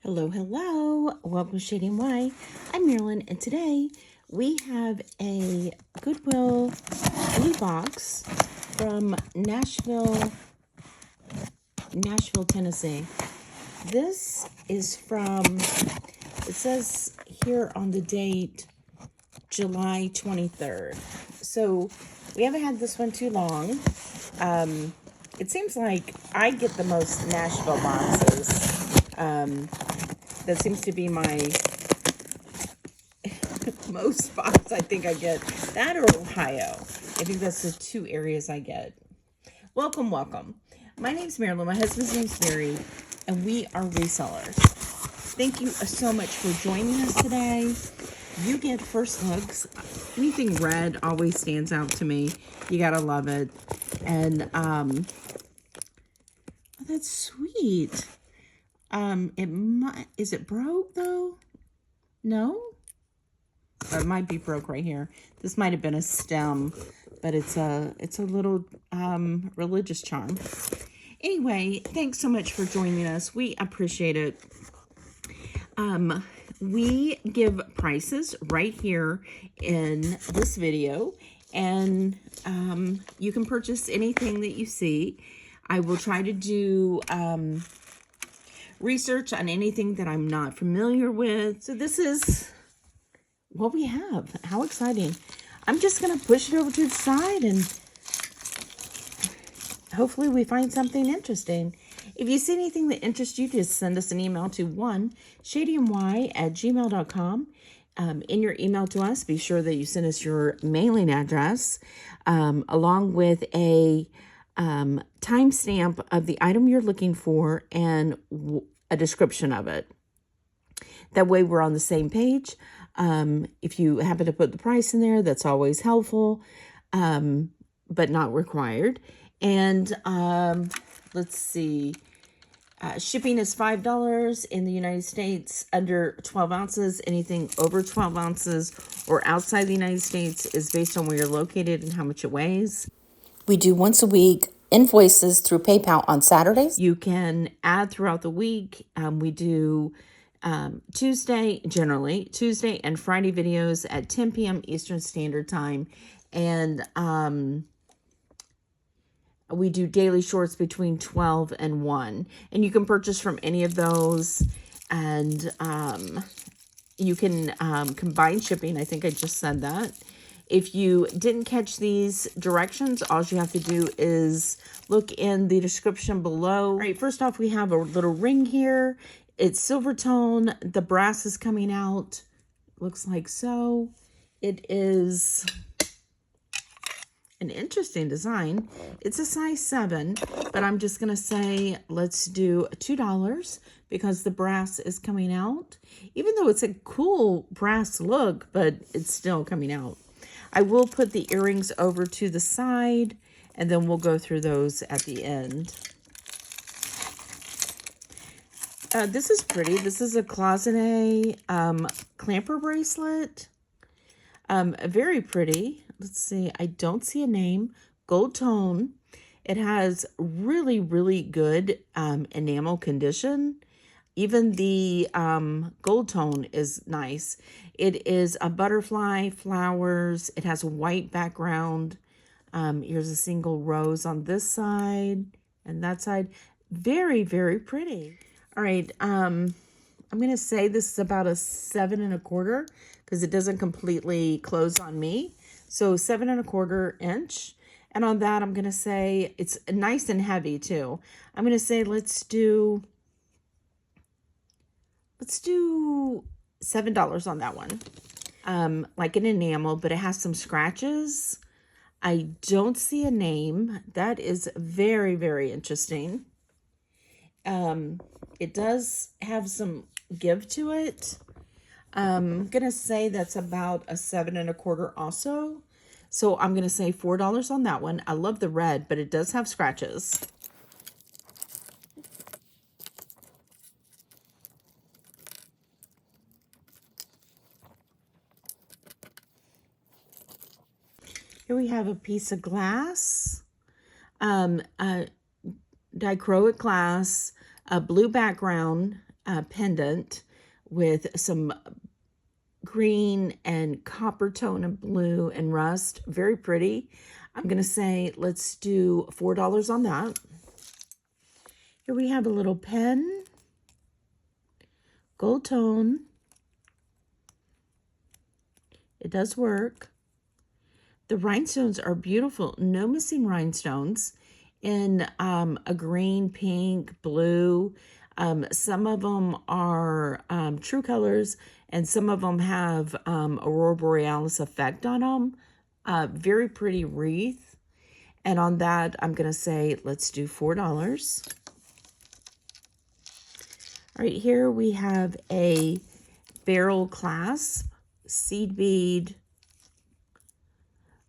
Hello, hello. Welcome to Shady and Why. I'm Marilyn, and today we have a Goodwill BlueBox from Nashville, Tennessee. This is from, it says here on the date, July 23rd. So we haven't had this one too long. It seems like I get the most Nashville boxes. That seems to be my most spots I think I get. That or Ohio. I think that's the two areas I get. Welcome, welcome. My name's Marilyn. My husband's name's Mary, and we are resellers. Thank you so much for joining us today. You get first looks. Anything red always stands out to me. You gotta love it. And oh, that's sweet. Is it broke though? No? Or it might be broke right here. This might have been a stem, but it's a little religious charm. Anyway, thanks so much for joining us. We appreciate it. We give prices right here in this video, and you can purchase anything that you see. I will try to do research on anything that I'm not familiar with. So this is what we have. How exciting. I'm just going to push it over to the side and hopefully we find something interesting. If you see anything that interests you, just send us an email to shadyandwhy@gmail.com. In your email to us, be sure that you send us your mailing address along with a timestamp of the item you're looking for and a description of it. That way we're on the same page. If you happen to put the price in there, that's always helpful, but not required. And let's see, shipping is $5 in the United States under 12 ounces. Anything over 12 ounces or outside the United States is based on where you're located and how much it weighs. We do once a week invoices through PayPal on Saturdays. You can add throughout the week. We do Tuesday and Friday videos at 10 p.m. Eastern Standard Time. And we do daily shorts between 12 and 1. And you can purchase from any of those. And you can combine shipping. I think I just said that. If you didn't catch these directions, all you have to do is look in the description below. All right, first off, we have a little ring here. It's silver tone. The brass is coming out. Looks like so. It is an interesting design. It's a size 7, but I'm just going to say let's do $2 because the brass is coming out. Even though it's a cool brass look, but it's still coming out. I will put the earrings over to the side, and then we'll go through those at the end. This is pretty. This is a cloisonné clamper bracelet. Very pretty. Let's see. I don't see a name. Gold tone. It has really, really good enamel condition. Even the gold tone is nice. It is a butterfly, flowers. It has a white background. Here's a single rose on this side and that side. Very, very pretty. All right. I'm going to say this is about a 7 1/4 because it doesn't completely close on me. So 7 1/4 inch. And on that, I'm going to say it's nice and heavy too. I'm going to say let's do $7 on that one. Like an enamel, but it has some scratches. I don't see a name. That is very, very interesting. It does have some give to it. I'm going to say that's about a 7 1/4 also. So I'm going to say $4 on that one. I love the red, but it does have scratches. Here we have a piece of glass, dichroic glass, a blue background, pendant with some green and copper tone and blue and rust. Very pretty. I'm going to say let's do $4 on that. Here we have a little pen, gold tone. It does work. The rhinestones are beautiful. No missing rhinestones in a green, pink, blue. Some of them are true colors, and some of them have Aurora Borealis effect on them. Very pretty wreath. And on that, I'm going to say, let's do $4. All right, here we have a barrel clasp, seed bead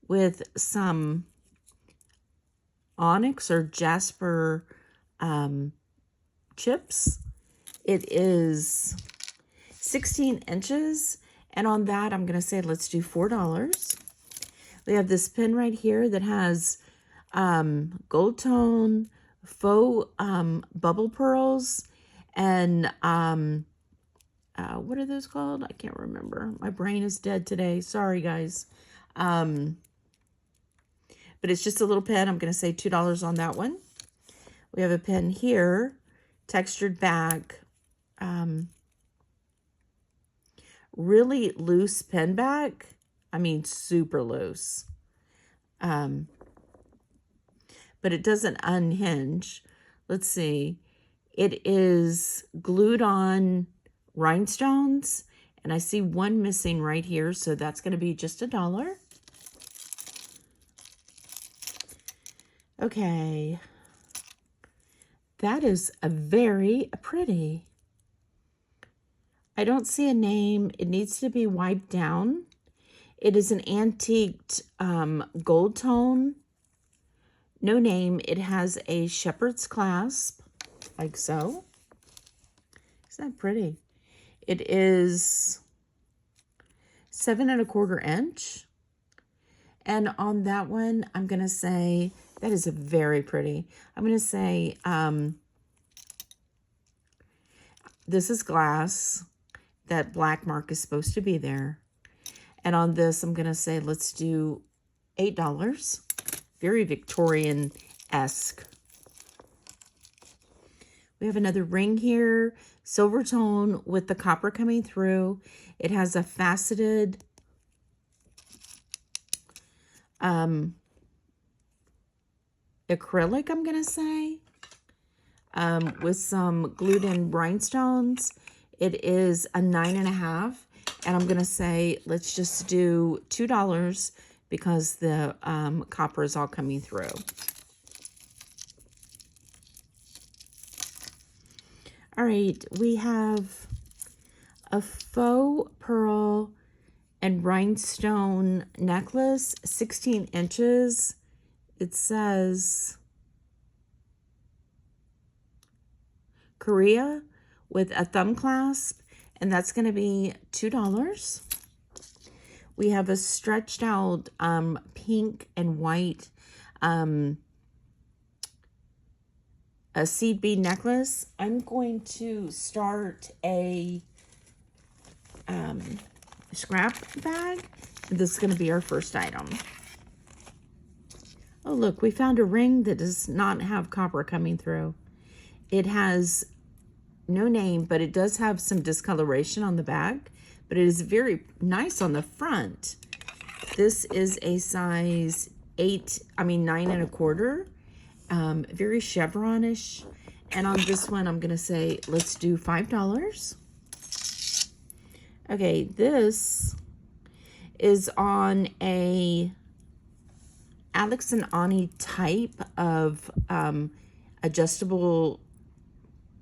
with some onyx or jasper chips. It is 16 inches, and on that, I'm going to say, let's do $4. We have this pin right here that has gold tone, faux bubble pearls, and what are those called? I can't remember. My brain is dead today. Sorry, guys. But it's just a little pen. I'm going to say $2 on that one. We have a pen here, textured back, really loose pen back. I mean, super loose. But it doesn't unhinge. Let's see. It is glued on rhinestones, and I see one missing right here, so that's going to be just $1. Okay. That is a very pretty. I don't see a name. It needs to be wiped down. It is an antiqued gold tone. No name. It has a shepherd's clasp, like so. Isn't that pretty? It is 7 1/4 inch. And on that one, I'm going to say, that is a very pretty. I'm going to say, this is glass. That black mark is supposed to be there. And on this, I'm going to say, let's do $8. Very Victorian-esque. We have another ring here, silver tone with the copper coming through. It has a faceted acrylic, I'm going to say, with some glued in rhinestones. It is a 9.5, and I'm going to say, let's just do $2 because the copper is all coming through. All right, we have a faux pearl and rhinestone necklace, 16 inches. It says Korea with a thumb clasp, and that's going to be $2. We have a stretched out pink and white a seed bead necklace. I'm going to start a scrap bag. This is going to be our first item. Oh, look, we found a ring that does not have copper coming through. It has no name, but it does have some discoloration on the back, but it is very nice on the front. This is a size 9 1/4, very chevronish. And on this one, I'm going to say, let's do $5. Okay, this is on a Alex and Ani type of adjustable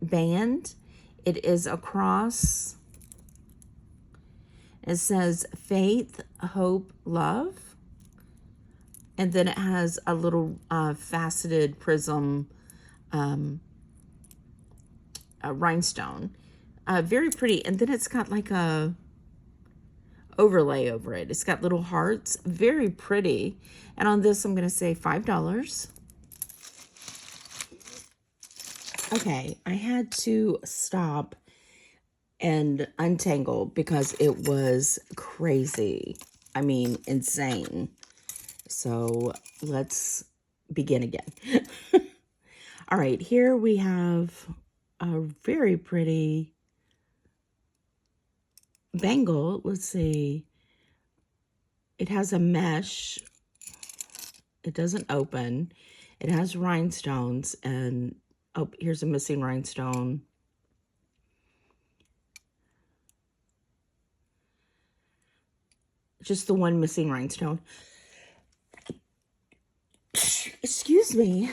band. It is a cross. It says faith, hope, love. And then it has a little faceted prism rhinestone. Very pretty. And then it's got like a overlay over it. It's got little hearts. Very pretty. And on this, I'm going to say $5. Okay, I had to stop and untangle because it was crazy. I mean, insane. So let's begin again. All right, here we have a very pretty bangle. Let's see. It has a mesh. It doesn't open. It has rhinestones, and oh, here's a missing rhinestone. Just the one missing rhinestone. Excuse me.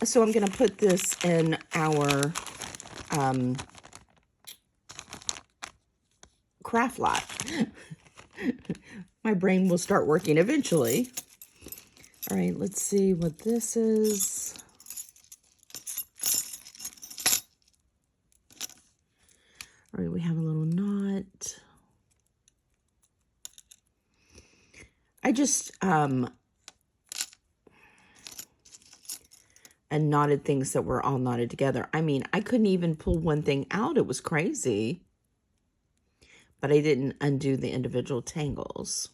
So I'm going to put this in our craft lot. My brain will start working eventually. All right, let's see what this is. All right, we have a little knot. I just and knotted things that were all knotted together. I mean, I couldn't even pull one thing out. It was crazy. But I didn't undo the individual tangles.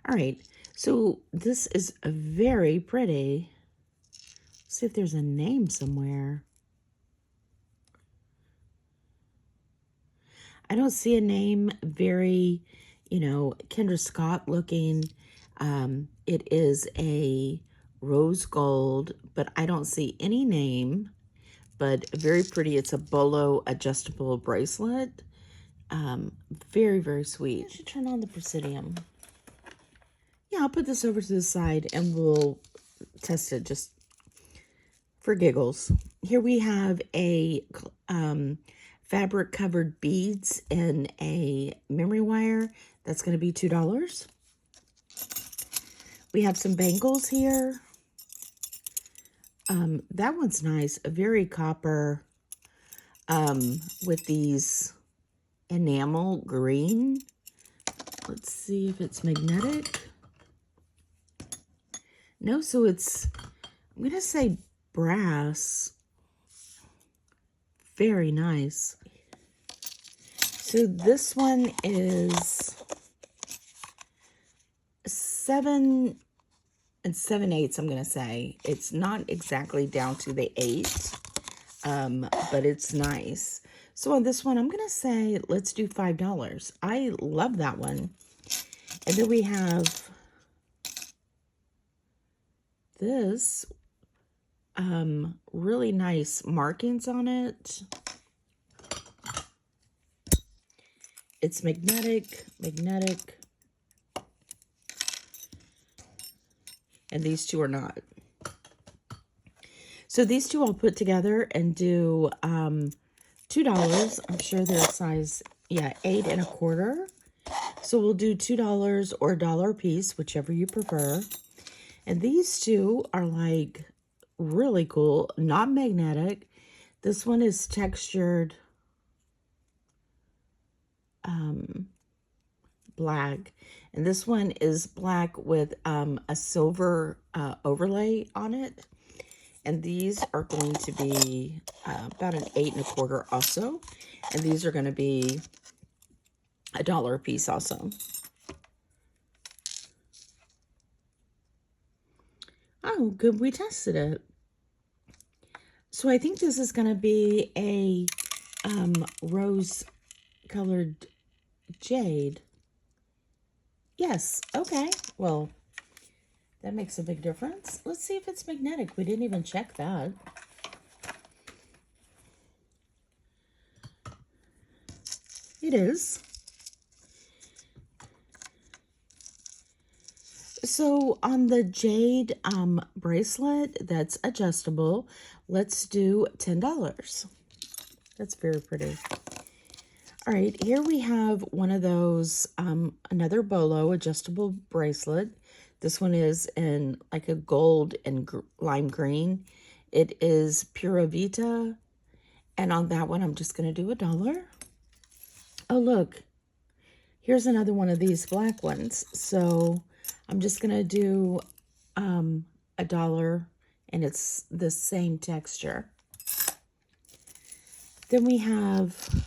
All right, so this is a very pretty. Let's see if there's a name somewhere. I don't see a name. Very, Kendra Scott looking. It is a rose gold, but I don't see any name. But very pretty. It's a bolo adjustable bracelet. Very, very sweet. I should turn on the Presidium. Yeah, I'll put this over to the side and we'll test it just for giggles. Here we have a fabric covered beads and a memory wire. That's going to be $2. We have some bangles here. That one's nice. A very copper with these enamel green. Let's see if it's magnetic. No, so it's, I'm going to say brass. Very nice. So this one is 7 7/8, I'm going to say. It's not exactly down to the 8, but it's nice. So on this one, I'm going to say, let's do $5. I love that one. And then we have this really nice markings on it. It's magnetic, and these two are not. So these two I'll put together and do $2. I'm sure they're size, 8 1/4. So we'll do $2 or $1 a piece, whichever you prefer. And these two are like really cool, not magnetic. This one is textured black, and this one is black with a silver overlay on it. And these are going to be about an 8 1/4 also, and these are going to be $1 a piece also. Oh, good, we tested it. So I think this is going to be a rose colored jade. Yes, okay. Well, that makes a big difference. Let's see if it's magnetic. We didn't even check that. It is. So on the jade bracelet that's adjustable, let's do $10. That's very pretty. All right, here we have one of those, another bolo adjustable bracelet. This one is in like a gold and lime green. It is Pura Vita. And on that one, I'm just going to do $1. Oh, look. Here's another one of these black ones. So I'm just going to do $1, and it's the same texture. Then we have,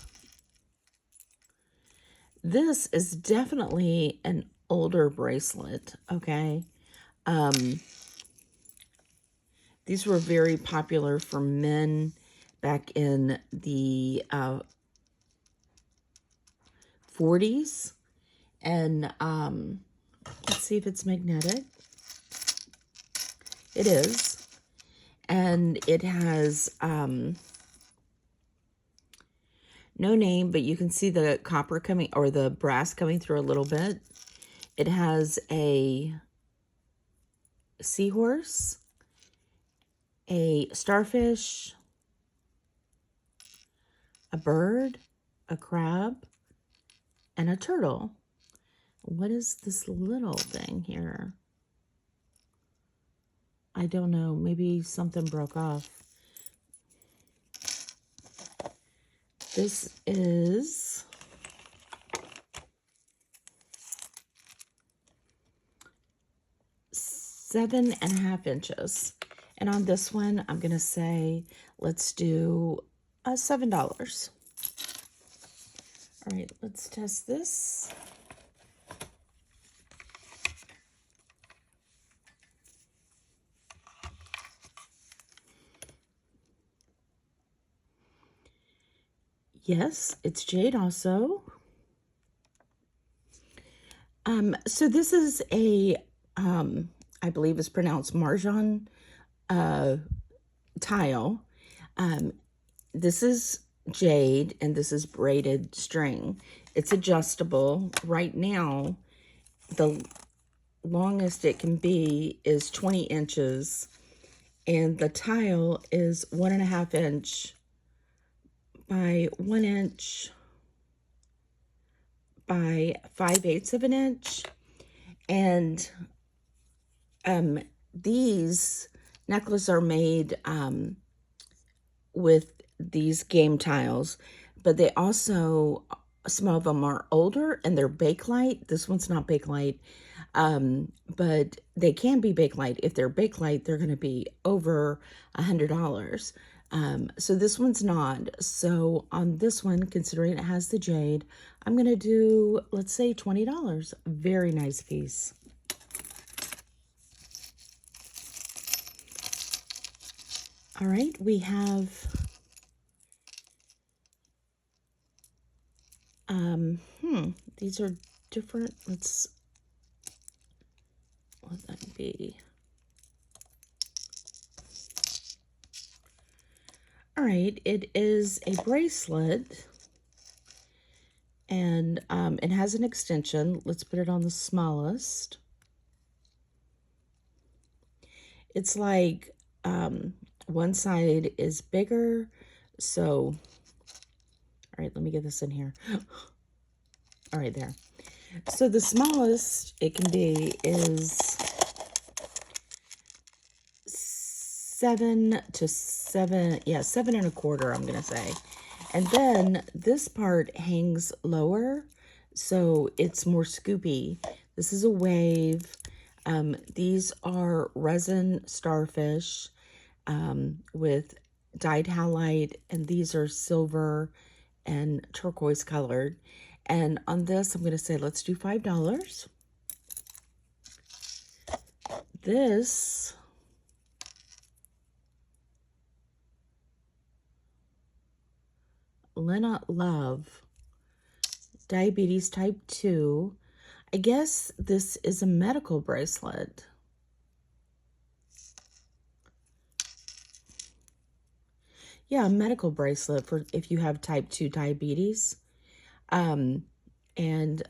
this is definitely an older bracelet, okay? These were very popular for men back in the 40s. And let's see if it's magnetic. It is. And it has no name, but you can see the copper coming, or the brass coming through a little bit. It has a seahorse, a starfish, a bird, a crab, and a turtle. What is this little thing here? I don't know. Maybe something broke off. This is seven and a half inches. And on this one, I'm going to say, let's do $7. All right, let's test this. Yes, it's jade also. So this is a, I believe it's pronounced Marjan tile. This is jade, and this is braided string. It's adjustable. Right now, the longest it can be is 20 inches, and the tile is 1.5 inch by 1 inch by 5/8 of an inch. And these necklaces are made with these game tiles, but they also, some of them are older and they're Bakelite. This one's not Bakelite, but they can be Bakelite. If they're Bakelite, they're going to be over $100. So this one's not. So on this one, considering it has the jade, I'm going to do, let's say $20. Very nice piece. All right, we have these are different. Let's, what would that be? All right, it is a bracelet, and it has an extension. Let's put it on the smallest. It's like one side is bigger, so, all right, let me get this in here. All right, there. So the smallest it can be is 7 to 7, yeah, 7.25, I'm gonna say. And then this part hangs lower, so it's more scoopy. This is a wave. These are resin starfish with dyed halide, and these are silver and turquoise colored. And on this, I'm going to say, let's do $5. This Lena Love, diabetes type 2. I guess this is a medical bracelet. Yeah, a medical bracelet for if you have type 2 diabetes. And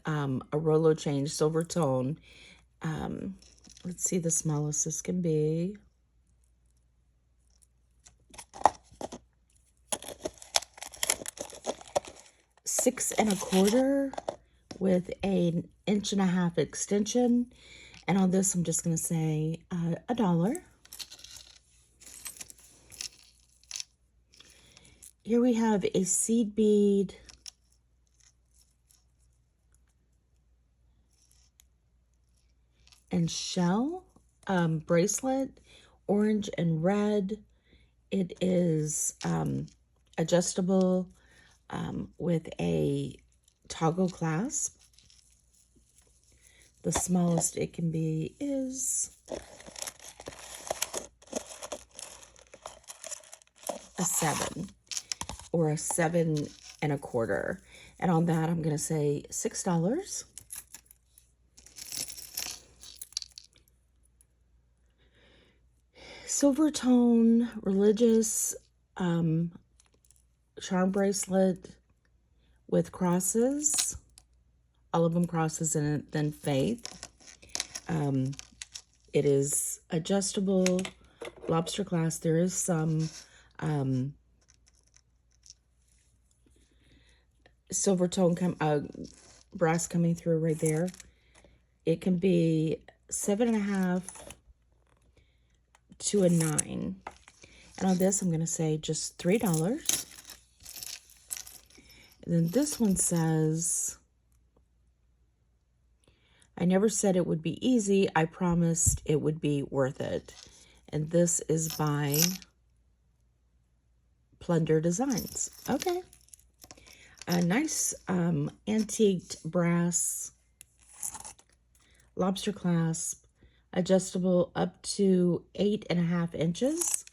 a Rolo chain, silver tone. Let's see the smallest this can be. Six and a quarter with an 1.5 inch extension. And on this, I'm just going to say $1. Here we have a seed bead and shell bracelet, orange and red. It is adjustable with a toggle clasp. The smallest it can be is a 7 or a 7 1/4. And on that, I'm going to say $6. Silver tone religious charm bracelet with crosses. All of them crosses and then faith. It is adjustable, lobster clasp. There is some silver tone brass coming through right there. It can be 7.5 to a 9. And on this, I'm going to say just $3. And then this one says, I never said it would be easy. I promised it would be worth it. And this is by Plunder Designs. Okay. A nice antiqued brass lobster clasp, adjustable up to 8.5 inches.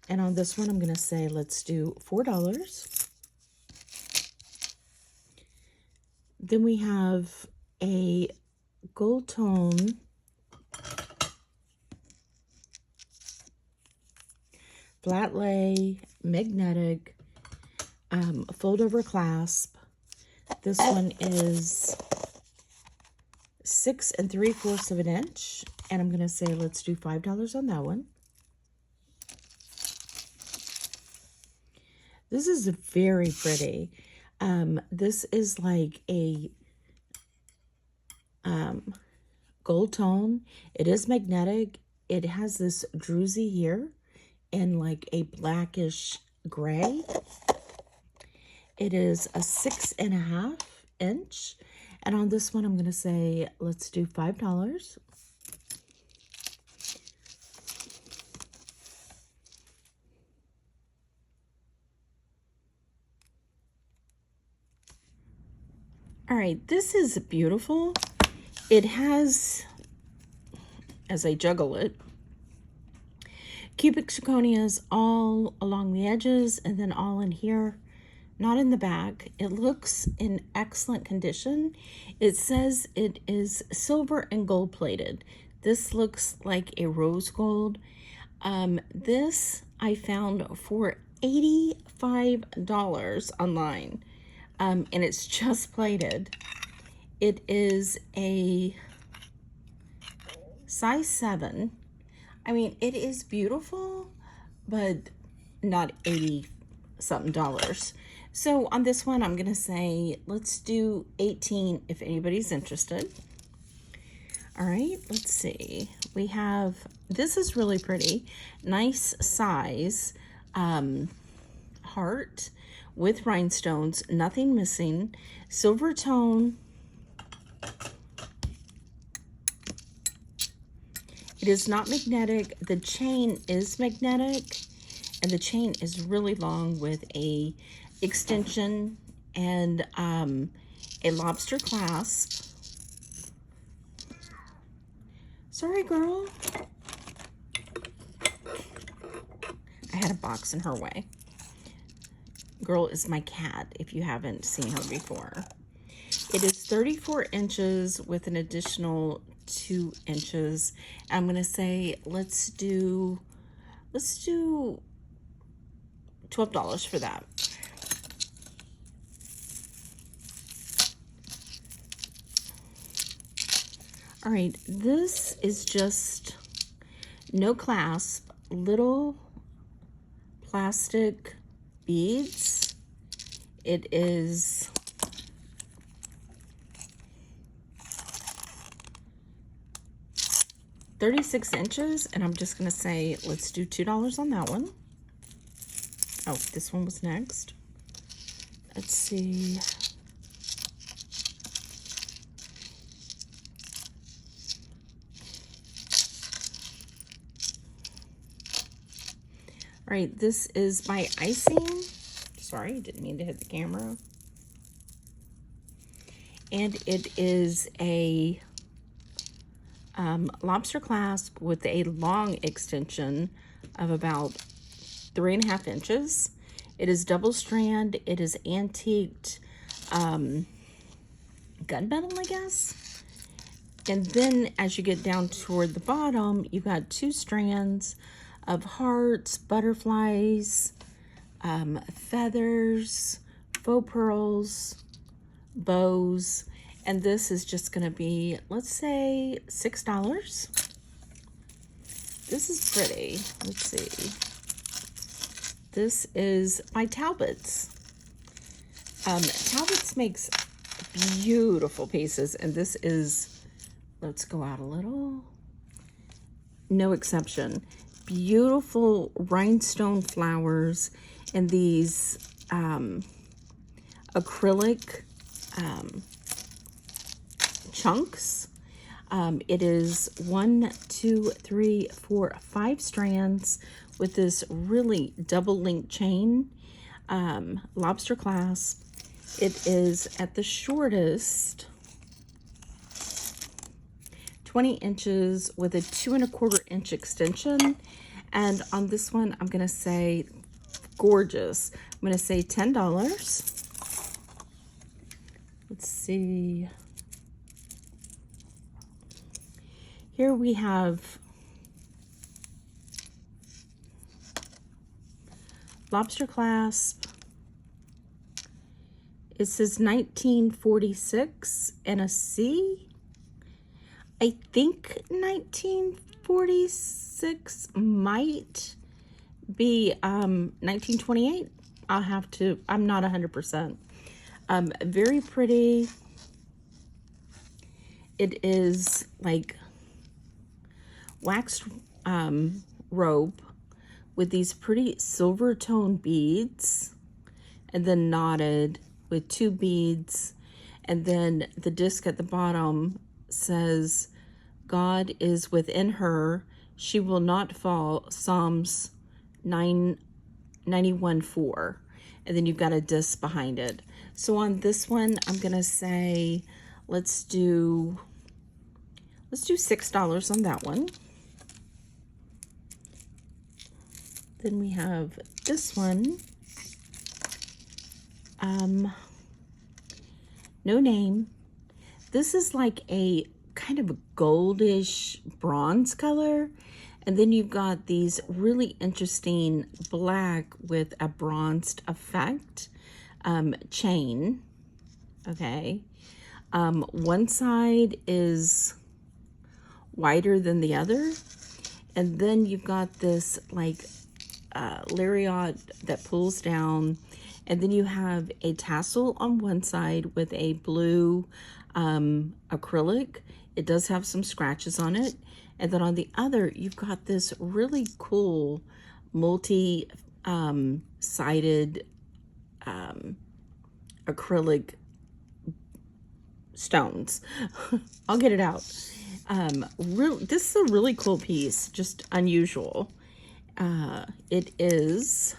And on this one, I'm going to say, let's do $4. Then we have a gold tone flat lay magnetic fold over clasp. This one is 6 3/4 of an inch, and I'm going to say let's do $5 on that one. This is very pretty. This is like a gold tone. It is magnetic. It has this druzy here in like a blackish gray. It is a 6.5 inch. And on this one, I'm going to say, let's do $5. All right, this is beautiful. It has, as I juggle it, cubic zirconias all along the edges and then all in here, not in the back. It looks in excellent condition. It says it is silver and gold plated. This looks like a rose gold. This I found for $85 online, and it's just plated. It is a size 7. I mean, it is beautiful, but not 80-something dollars. So on this one, I'm going to say, let's do 18 if anybody's interested. All right, let's see. We have, this is really pretty. Nice size heart with rhinestones, nothing missing. Silver tone. It is not magnetic. The chain is magnetic, and the chain is really long with a extension and a lobster clasp. Sorry, girl. I had a box in her way. Girl is my cat, if you haven't seen her before. It is 34 inches with an additional 2 inches. I'm going to say, let's do $12 for that. All right, this is just no clasp, little plastic beads. It is $36 inches, and I'm just going to say, let's do $2 on that one. Oh, this one was next. Let's see. All right, this is my icing. Sorry, didn't mean to hit the camera. And it is a lobster clasp with a long extension of about 3.5 inches. It is double strand. It is antiqued gunmetal, I guess. And then as you get down toward the bottom, you've got 2 strands of hearts, butterflies, feathers, faux pearls, bows, and this is just going to be, let's say, $6. This is pretty. Let's see. This is by Talbot's. Talbot's makes beautiful pieces, and this is, let's go out a little, no exception. Beautiful rhinestone flowers and these acrylic chunks. It is 1, 2, 3, 4, 5 strands with this really double link chain, lobster clasp. It is at the shortest 20 inches with a 2¼ inch extension. And on this one, I'm going to say gorgeous. I'm going to say $10. Let's see. Here we have lobster clasp. It says 1946 and a C. I think 1946 might be 1928. I'll have to, I'm not 100%. Very pretty. It is like waxed rope with these pretty silver tone beads, and then knotted with 2 beads, and then the disc at the bottom says, God is within her, she will not fall, Psalms 91:4, and then you've got a disc behind it. So on this one, I'm gonna say, let's do $6 on that one. Then we have this one. No name. This is like a kind of a goldish bronze color. And then you've got these really interesting black with a bronzed effect chain. Okay. One side is wider than the other. And then you've got this like lariat that pulls down, and then you have a tassel on one side with a blue acrylic. It does have some scratches on it, and then on the other you've got this really cool multi sided acrylic stones. I'll get it out. This is a really cool piece, just unusual. It is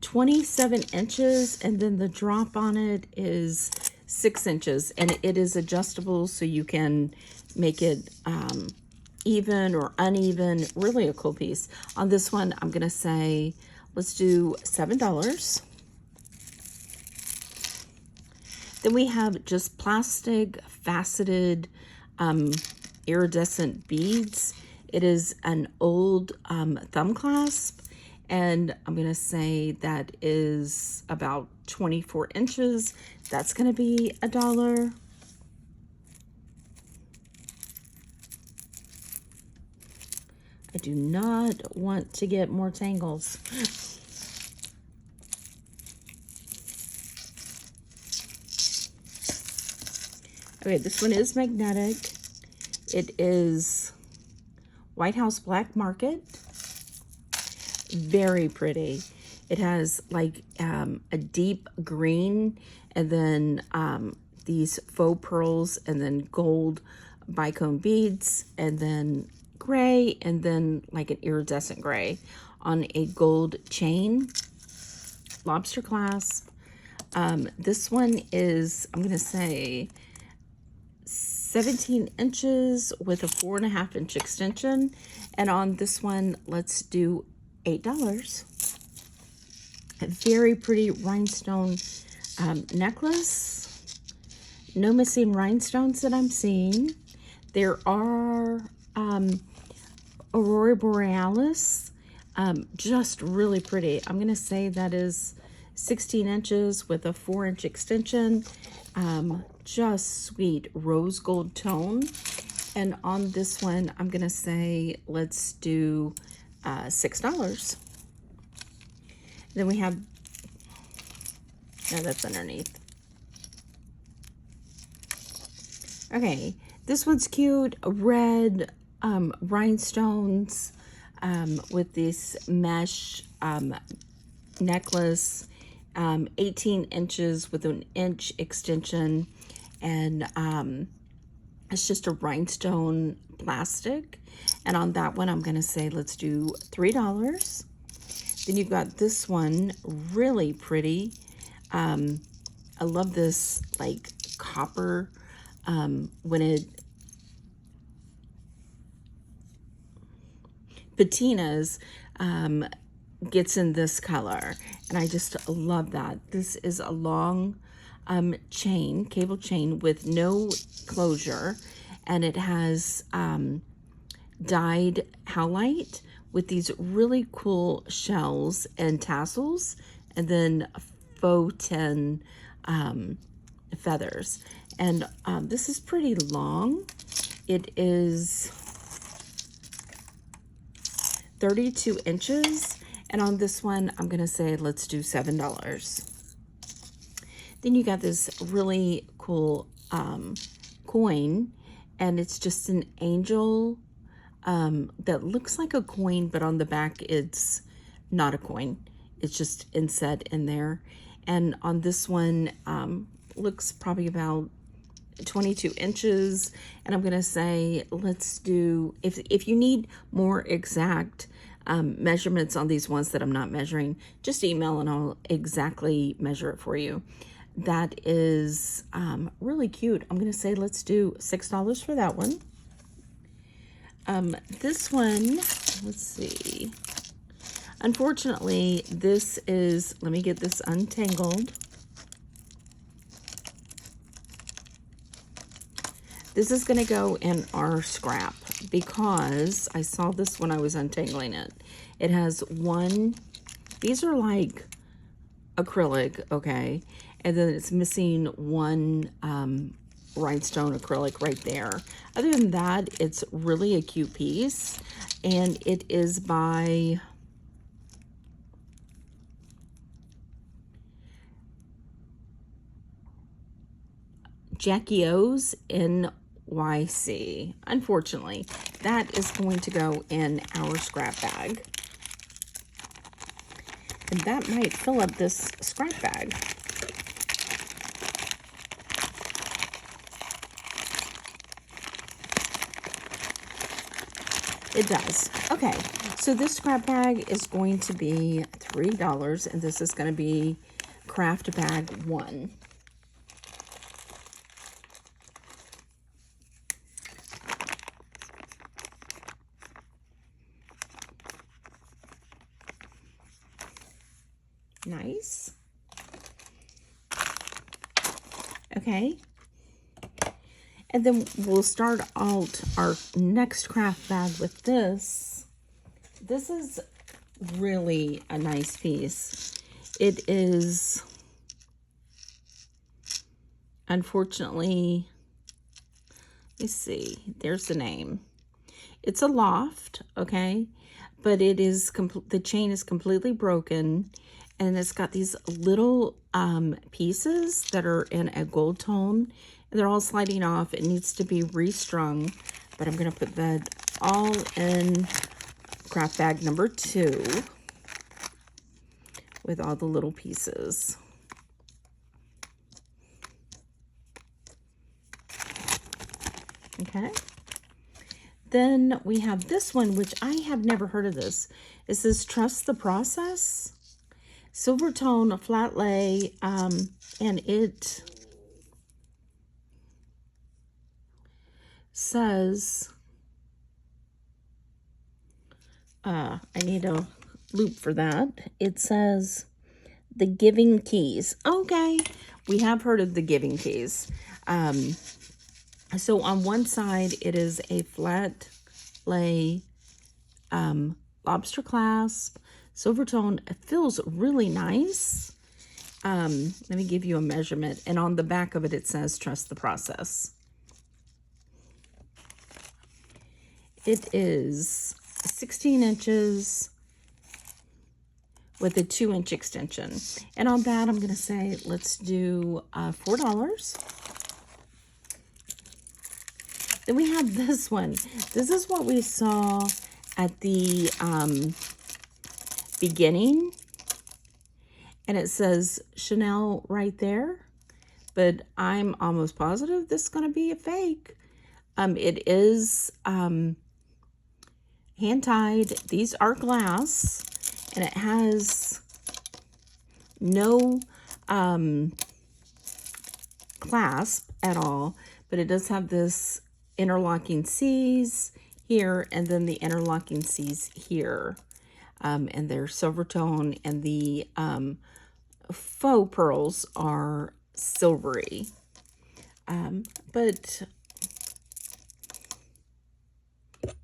27 inches, and then the drop on it is 6 inches, and it is adjustable so you can make it even or uneven. Really a cool piece. On this one, I'm gonna say, let's do $7. Then we have just plastic faceted iridescent beads. It is an old thumb clasp, and I'm gonna say that is about 24 inches. That's gonna be $1. I do not want to get more tangles. Okay, this one is magnetic. It is White House Black Market. Very pretty. It has like a deep green, and then these faux pearls, and then gold bicone beads, and then gray and then like an iridescent gray on a gold chain, lobster clasp. This one is, I'm going to say 17 inches with a 4.5 inch extension. And on this one, let's do $8. A very pretty rhinestone necklace. No missing rhinestones that I'm seeing. There are Aurora Borealis, just really pretty. I'm going to say that is 16 inches with a 4-inch extension. Just sweet rose gold tone. And on this one, I'm going to say let's do $6. Then we have, no, that's underneath. Okay, this one's cute. Red rhinestones with this mesh necklace, 18 inches with an inch extension, and it's just a rhinestone plastic. And on that one, I'm going to say let's do $3. Then you've got this one, really pretty. I love this like copper when it patinas gets in this color, and I just love that. This is a long chain, cable chain with no closure, and it has dyed howlite with these really cool shells and tassels, and then faux tin feathers. And this is pretty long. It is 32 inches. And on this one, I'm going to say let's do $7. Then you got this really cool coin, and it's just an angel that looks like a coin, but on the back it's not a coin. It's just inset in there. And on this one, looks probably about 22 inches. And I'm going to say let's do, if you need more exact measurements on these ones that I'm not measuring, just email and I'll exactly measure it for you. That is really cute. I'm going to say let's do $6 for that one. This one, let's see. Unfortunately, this is, let me get this untangled. This is going to go in our scrap because I saw this when I was untangling it. It has one, these are like acrylic, okay? And then it's missing one rhinestone acrylic right there. Other than that, it's really a cute piece. And it is by Jackie O's NYC. Unfortunately, that is going to go in our scrap bag. And that might fill up this scrap bag. It does. Okay, so this scrap bag is going to be $3, and this is going to be craft bag 1. Nice. Okay. And then we'll start out our next craft bag with this. This is really a nice piece. It is, unfortunately, let me see, there's the name. It's a loft, okay? But it is, the chain is completely broken, and it's got these little pieces that are in a gold tone. They're all sliding off. It needs to be restrung, but I'm going to put that all in craft bag number 2 with all the little pieces. Okay. Then we have this one, which I have never heard of this. It says Trust the Process. Silver tone, flat lay, and it says, I need a loop for that. It says the Giving Keys. Okay, we have heard of the Giving Keys. So on one side, it is a flat lay lobster clasp, silver tone. It feels really nice. Let me give you a measurement. And on the back of it, it says Trust the Process. It is 16 inches with a 2-inch extension. And on that, I'm going to say, let's do $4. Then we have this one. This is what we saw at the beginning. And it says Chanel right there. But I'm almost positive this is going to be a fake. It is hand-tied. These are glass. And it has no clasp at all. But it does have this interlocking C's here, and then the interlocking C's here, and they're silver tone, and the faux pearls are silvery, but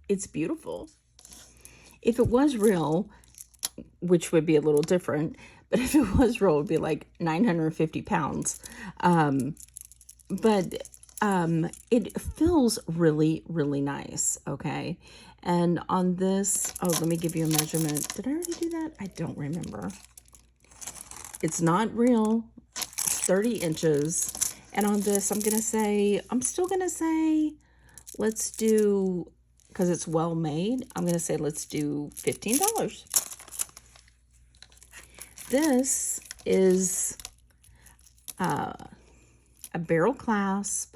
it's beautiful. If it was real, which would be a little different, but if it was real, it would be like 950 pounds. But it feels really, really nice, okay? And on this, oh, let me give you a measurement. Did I already do that? I don't remember. It's not real. It's 30 inches. And on this, I'm still going to say, let's do, because it's well made, I'm going to say let's do $15. This is a barrel clasp.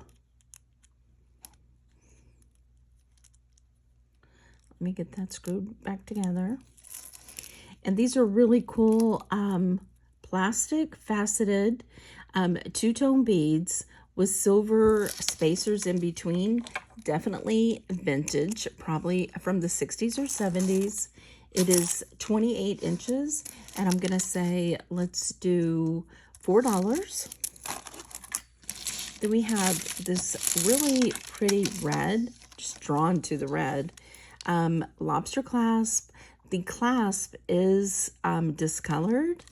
Let me get that screwed back together. And these are really cool plastic faceted two-tone beads with silver spacers in between. Definitely vintage, probably from the 60s or 70s. It is 28 inches, and I'm gonna say let's do $4. Then we have this really pretty red, just drawn to the red, lobster clasp. The clasp is discolored,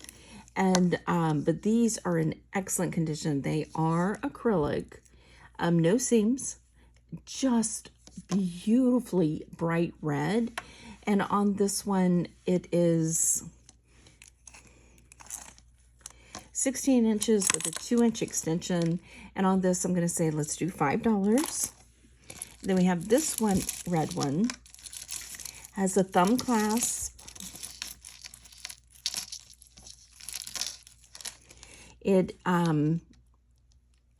and but these are in excellent condition. They are acrylic, no seams, just beautifully bright red. And on this one, it is 16 inches with a 2-inch extension. And on this, I'm going to say, let's do $5. Then we have this one, red one, has a thumb clasp. It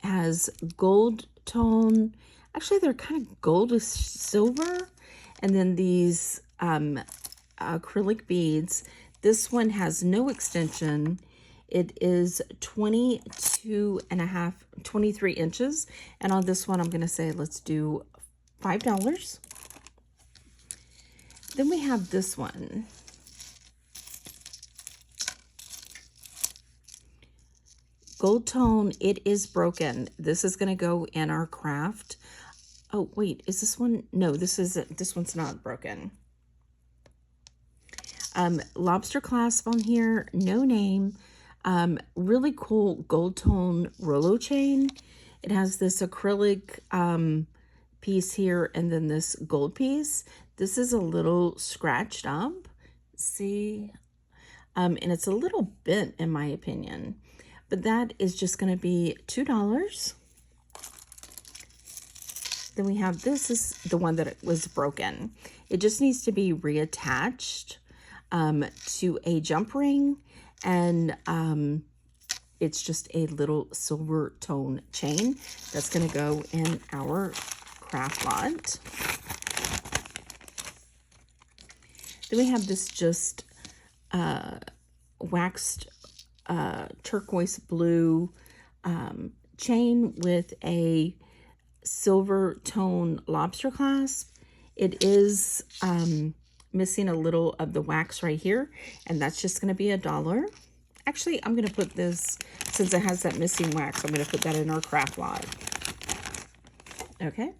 has gold tone. Actually, they're kind of goldish silver. And then these acrylic beads. This one has no extension. It is 23 inches. And on this one, I'm going to say, let's do $5. Then we have this one. Gold tone, it is broken. This is going to go in our craft. Oh, wait, is this one? No, this one's not broken. Lobster clasp on here, no name. Really cool gold tone Rolo chain. It has this acrylic piece here and then this gold piece. This is a little scratched up, see? And it's a little bent in my opinion. But that is just going to be $2. Then we have, this is the one that was broken. It just needs to be reattached to a jump ring, and it's just a little silver tone chain that's going to go in our craft lot. Then we have this just waxed turquoise blue chain with a silver tone lobster clasp. It is missing a little of the wax right here, and that's just going to be $1. Actually, I'm going to put this, since it has that missing wax, I'm going to put that in our craft lot. Okay.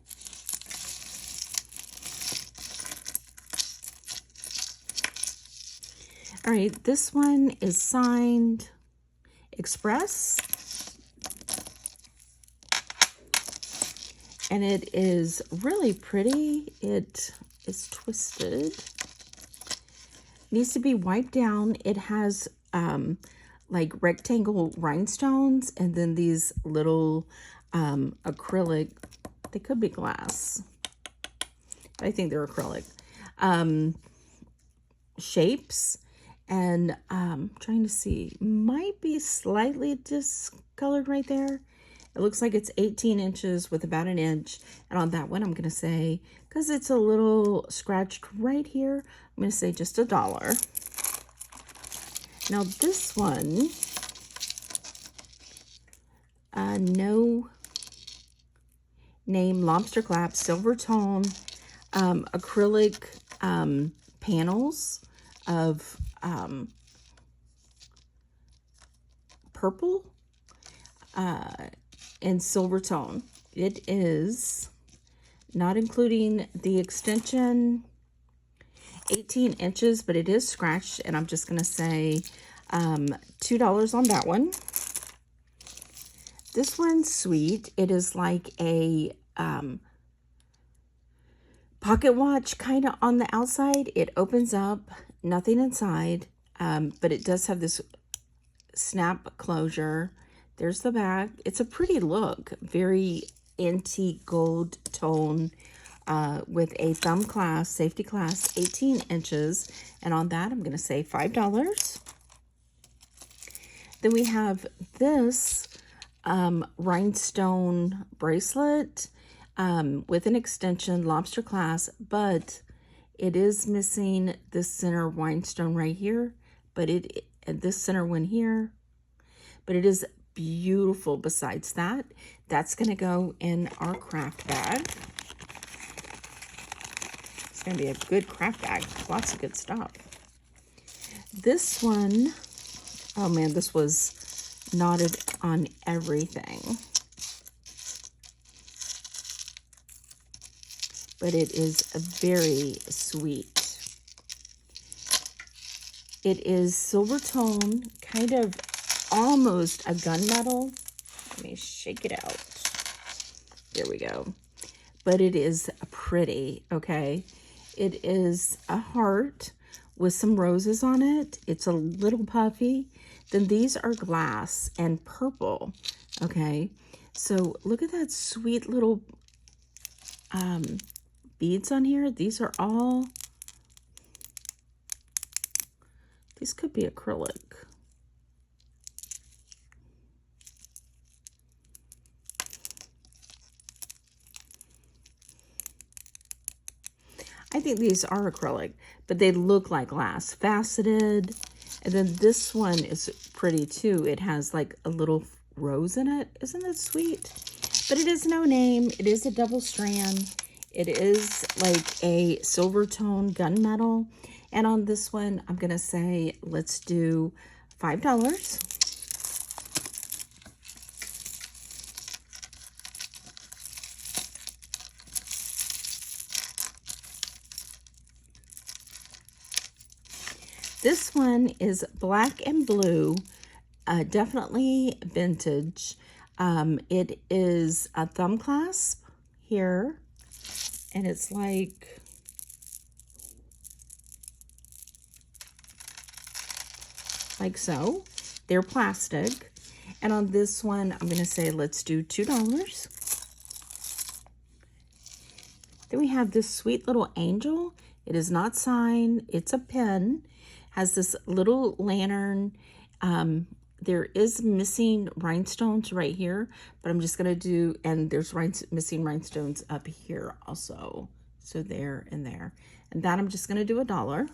All right, this one is signed Express. And it is really pretty. It is twisted. Needs to be wiped down. It has like rectangle rhinestones and then these little acrylic, they could be glass, but I think they're acrylic, shapes. And trying to see, might be slightly discolored right there. It looks like it's 18 inches with about an inch. And on that one, I'm going to say, because it's a little scratched right here, I'm going to say just $1. Now this one, no name, lobster clap, silver tone, acrylic panels of purple and silver tone. It is, not including the extension, 18 inches, but it is scratched, and I'm just going to say $2 on that one. This one's sweet. It is like a pocket watch kind of on the outside. It opens up, nothing inside, but it does have this snap closure. There's the back. It's a pretty look, very antique gold tone with a thumb clasp, safety clasp, 18 inches. And on that, I'm going to say $5. Then we have this rhinestone bracelet with an extension, lobster clasp, but it is missing this center rhinestone right here, but this center one here, but it is beautiful. Besides that, that's going to go in our craft bag. It's going to be a good craft bag. Lots of good stuff. This one, oh man, this was knotted on everything. But it is very sweet. It is silver tone, kind of almost a gunmetal. Let me shake it out. There we go. But it is pretty, okay? It is a heart with some roses on it. It's a little puffy. Then these are glass and purple, okay? So look at that sweet little beads on here. These are all, these could be acrylic. I think these are acrylic, but they look like glass, faceted. And then this one is pretty too. It has like a little rose in it. Isn't that sweet? But it is no name. It is a double strand. It is like a silver tone gunmetal. And on this one, I'm going to say, let's do $5. This one is black and blue, definitely vintage. It is a thumb clasp here, and it's like, so. They're plastic. And on this one, I'm going to say, let's do $2. Then we have this sweet little angel. It is not signed. It's a pen. Has this little lantern. There is missing rhinestones right here, but I'm just going to do, and there's missing rhinestones up here also. So there and there. And that I'm just going to do $1.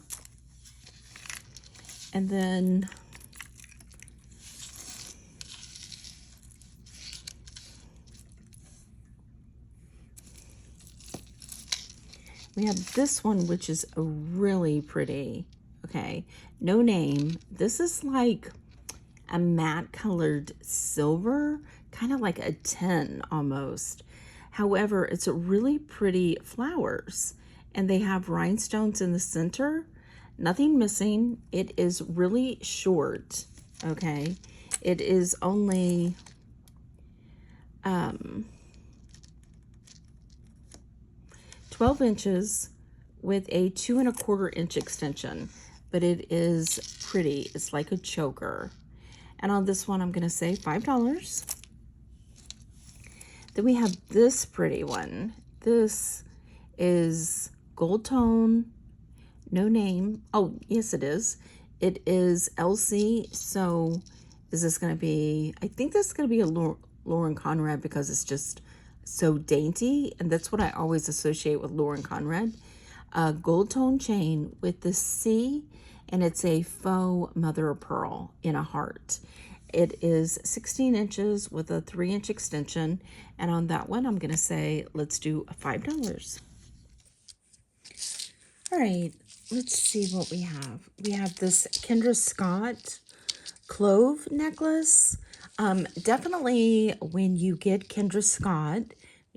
And then we have this one, which is really pretty. Okay, no name. This is like a matte colored silver, kind of like a 10 almost. However, it's a really pretty flowers, and they have rhinestones in the center. Nothing missing. It is really short. Okay, it is only 12 inches with a 2¼ inch extension, but it is pretty. It's like a choker. And on this one, I'm going to say $5. Then we have this pretty one. This is gold tone, no name. Oh, yes, it is. It is LC. So is this going to be, I think this is going to be a Lauren Conrad because it's just so dainty. And that's what I always associate with Lauren Conrad. Gold tone chain with the C, and it's a faux mother of pearl in a heart. It is 16 inches with a 3-inch extension. And on that one, I'm going to say, let's do $5. All right, let's see what we have. We have this Kendra Scott clove necklace. Definitely when you get Kendra Scott,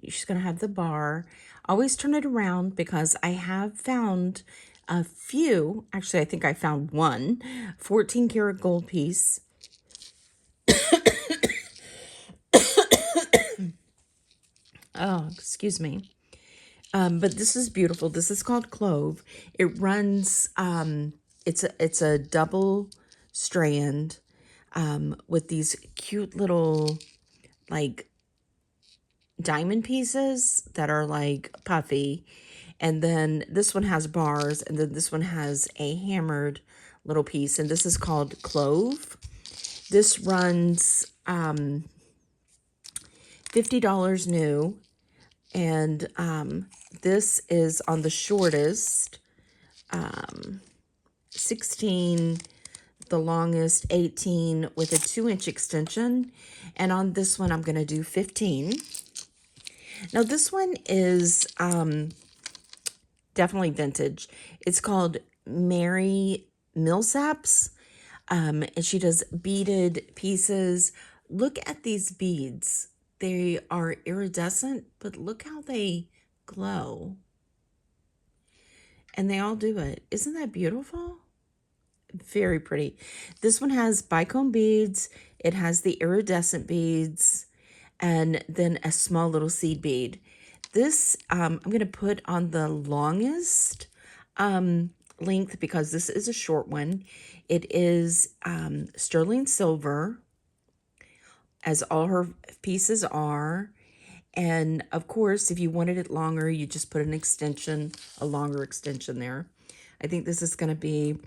she's going to have the bar. Always turn it around because I have found a few. Actually, I think I found one 14 karat gold piece. Oh, excuse me. But this is beautiful. This is called clove. It runs, it's a double strand with these cute little like diamond pieces that are like puffy. And then this one has bars, and then this one has a hammered little piece, and this is called clove. This runs $50 new, and this is on the shortest, 16, the longest 18 with a 2-inch extension, and on this one I'm going to do 15. Now this one is definitely vintage. It's called Mary Millsaps, and she does beaded pieces. Look at these beads. They are iridescent, but look how they glow. And they all do it. Isn't that beautiful? Very pretty. This one has bicone beads. It has the iridescent beads, and then a small little seed bead. This I'm going to put on the longest length because this is a short one. It is sterling silver, as all her pieces are. And of course, if you wanted it longer, you just put an extension, a longer extension there. I think this is going to be,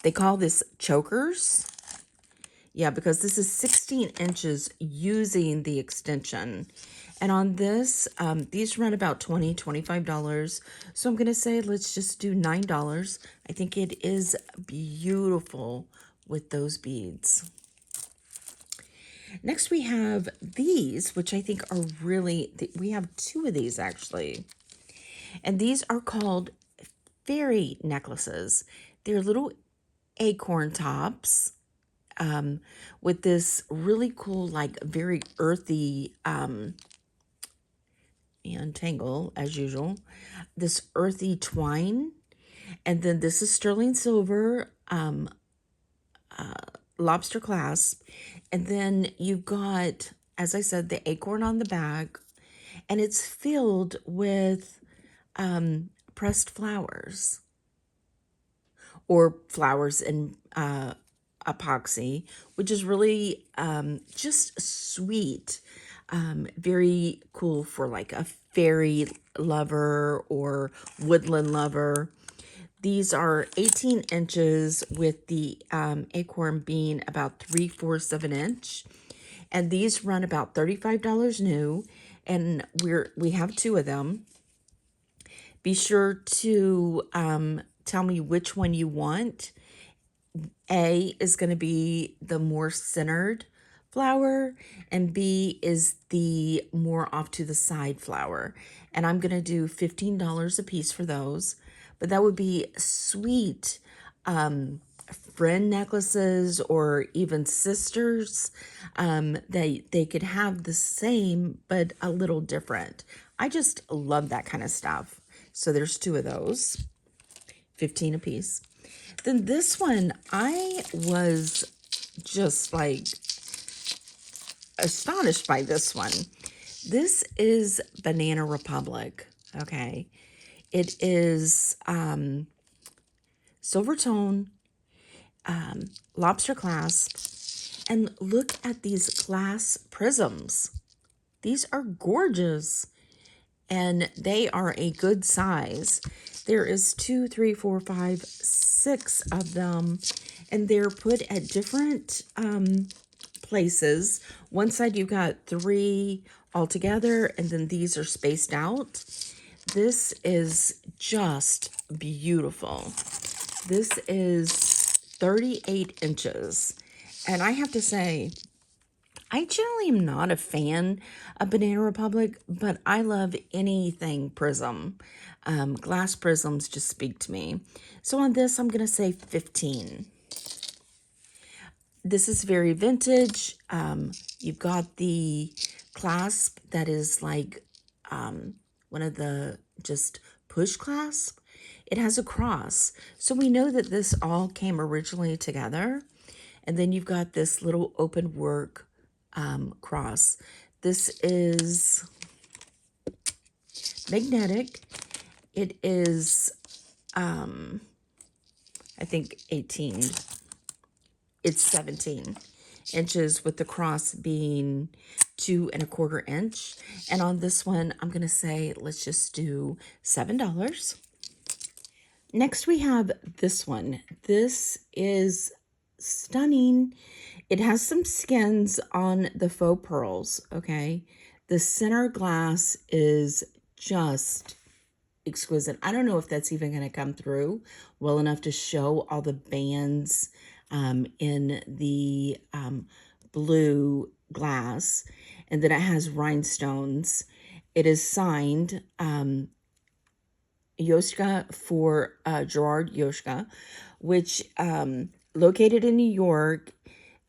they call this chokers. Yeah, because this is 16 inches using the extension. And on this, these run about $20, $25. So I'm going to say, let's just do $9. I think it is beautiful with those beads. Next, we have these, which I think are really, we have 2 of these actually. And these are called fairy necklaces. They're little acorn tops with this really cool, like very earthy, untangle as usual, this earthy twine. And then this is sterling silver, lobster clasp. And then you've got, as I said, the acorn on the back, and it's filled with pressed flowers or flowers in epoxy, which is really just sweet, very cool for like a fairy lover or woodland lover. These are 18 inches with the acorn being about 3/4 of an inch. And these run about $35 new. And we have 2 of them. Be sure to tell me which one you want. A is going to be the more centered flower, and B is the more off to the side flower. And I'm going to do $15 a piece for those. But that would be sweet friend necklaces or even sisters. They could have the same but a little different. I just love that kind of stuff. So there's two of those, 15 a piece. Then this one, I was just like astonished by this one. This is Banana Republic. Okay. It is silver tone, lobster clasp, and look at these glass prisms. These are gorgeous, and they are a good size. There is 2, 3, 4, 5, 6 of them, and they're put at different places. One side you've got 3 altogether, and then these are spaced out. This is just beautiful. This is 38 inches, and I have to say, I generally am not a fan of Banana Republic, but I love anything prism. Glass prisms just speak to me. So on this, I'm going to say 15. This is very vintage. You've got the clasp that is like one of the just push clasp. It has a cross. So we know that this all came originally together. And then you've got this little open work cross. This is magnetic. It is, I think 18. It's 17 inches with the cross being 2 1/4 inch. And on this one, I'm going to say, let's just do $7. Next, we have this one. This is stunning. It has some skins on the faux pearls, okay? The center glass is just exquisite. I don't know if that's even going to come through well enough to show all the bands in the blue glass. And then it has rhinestones. It is signed Yoshka for Gerard Yoshka, which located in New York,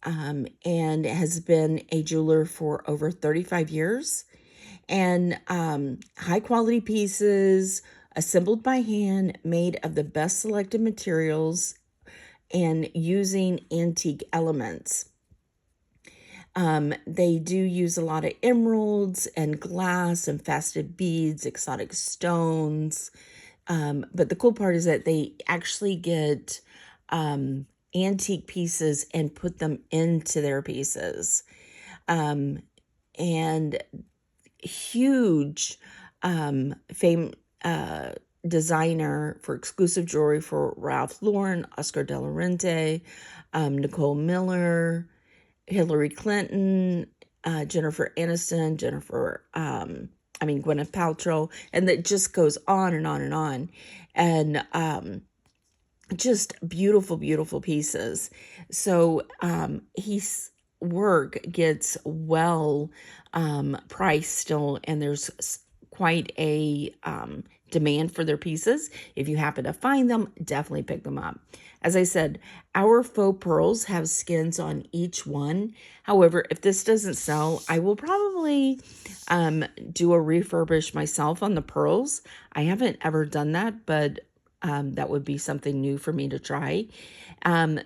and has been a jeweler for over 35 years. And high quality pieces assembled by hand, made of the best selected materials and using antique elements. They do use a lot of emeralds and glass and faceted beads, exotic stones. But the cool part is that they actually get antique pieces and put them into their pieces. And huge designer for exclusive jewelry for Ralph Lauren, Oscar de la Renta, Nicole Miller, Hillary Clinton, Jennifer Aniston, Gwyneth Paltrow, and it just goes on and on and on. And just beautiful, beautiful pieces. So his work gets well priced still, and there's quite a demand for their pieces. If you happen to find them, definitely pick them up. As I said, our faux pearls have skins on each one. However, if this doesn't sell, I will probably do a refurbish myself on the pearls. I haven't ever done that, but that would be something new for me to try.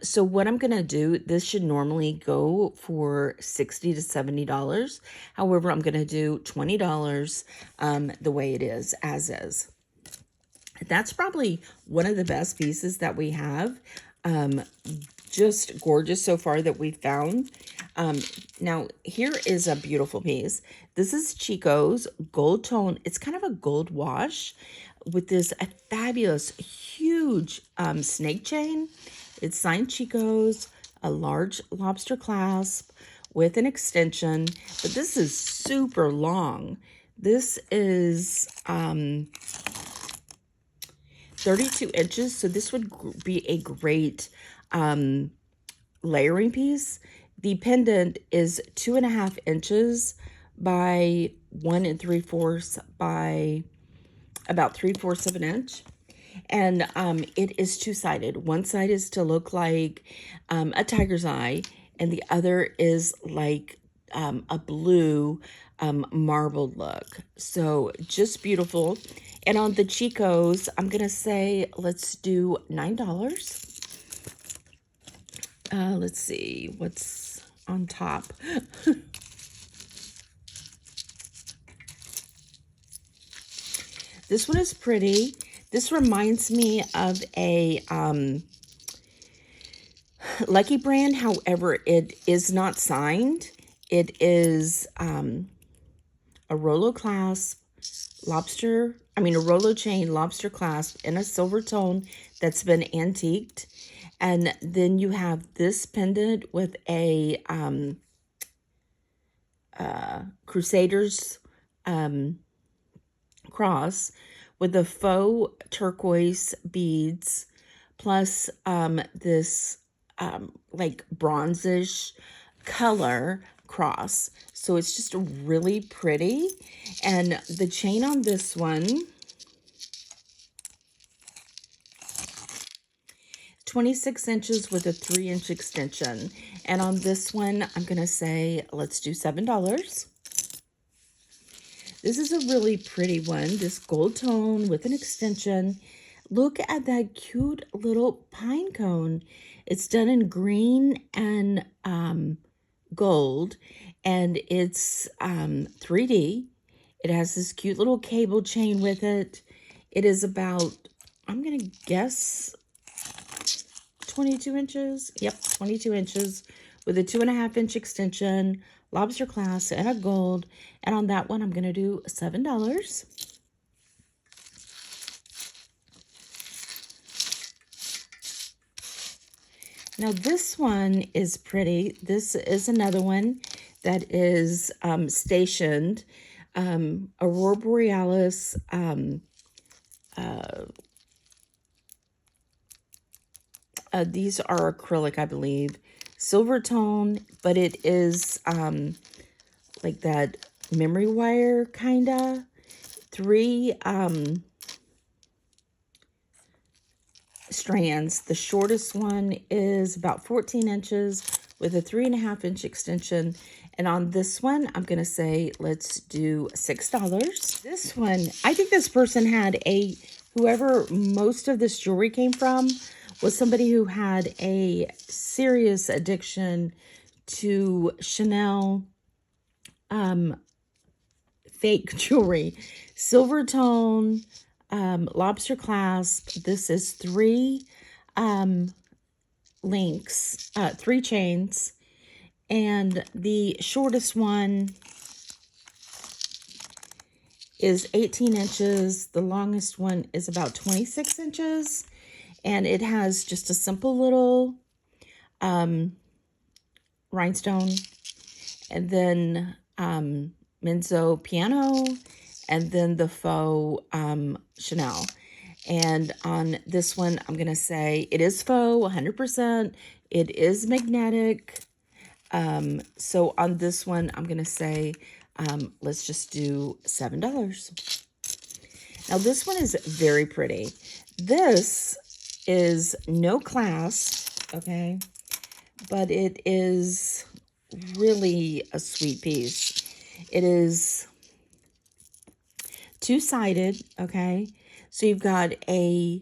So what I'm going to do, this should normally go for $60 to $70. However, I'm going to do $20 the way it is, as is. That's probably one of the best pieces that we have. Just gorgeous so far that we found. Now, here is a beautiful piece. This is Chico's gold tone. It's kind of a gold wash with this fabulous, huge snake chain. It's signed Chico's, a large lobster clasp with an extension. But this is super long. This is 32 inches. So this would be a great layering piece. The pendant is 2.5 inches by 1 3/4 by about 3/4 of an inch. And it is two-sided. One side is to look like a tiger's eye, and the other is like a blue marbled look. So just beautiful. And on the Chicos, I'm going to say let's do $9. Let's see what's on top. This one is pretty. This reminds me of a Lucky brand. However, it is not signed. It is a Rolo clasp a Rolo chain lobster clasp in a silver tone that's been antiqued. And then you have this pendant with a Crusaders cross with the faux turquoise beads, plus this like bronzish color cross. So it's just really pretty. And the chain on this one, 26 inches with a 3-inch extension. And on this one, I'm going to say, let's do $7. This is a really pretty one, this gold tone with an extension. Look at that cute little pine cone. It's done in green and gold, and it's 3D. It has this cute little cable chain with it. It is about, I'm going to guess, 22 inches. Yep, 22 inches with a 2.5-inch extension, lobster clasp, and a gold. And on that one, I'm going to do $7. Now this one is pretty. This is another one that is stationed. Aurora Borealis. These are acrylic, I believe. Silver tone, but it is like that memory wire kinda. 3 strands. The shortest one is about 14 inches with a 3.5-inch extension. And on this one, I'm going to say, let's do $6. This one, I think this person had whoever most of this jewelry came from was somebody who had a serious addiction to Chanel fake jewelry. Silver tone, lobster clasp. This is 3 links, 3 chains, and the shortest one is 18 inches. The longest one is about 26 inches, and it has just a simple little rhinestone, and then Menzo piano, and then the faux Chanel. And on this one, I'm going to say it is faux, 100%. It is magnetic. So on this one, I'm going to say, let's just do $7. Now, this one is very pretty. This is no clasp, okay? But it is really a sweet piece. It is two-sided, okay? So you've got a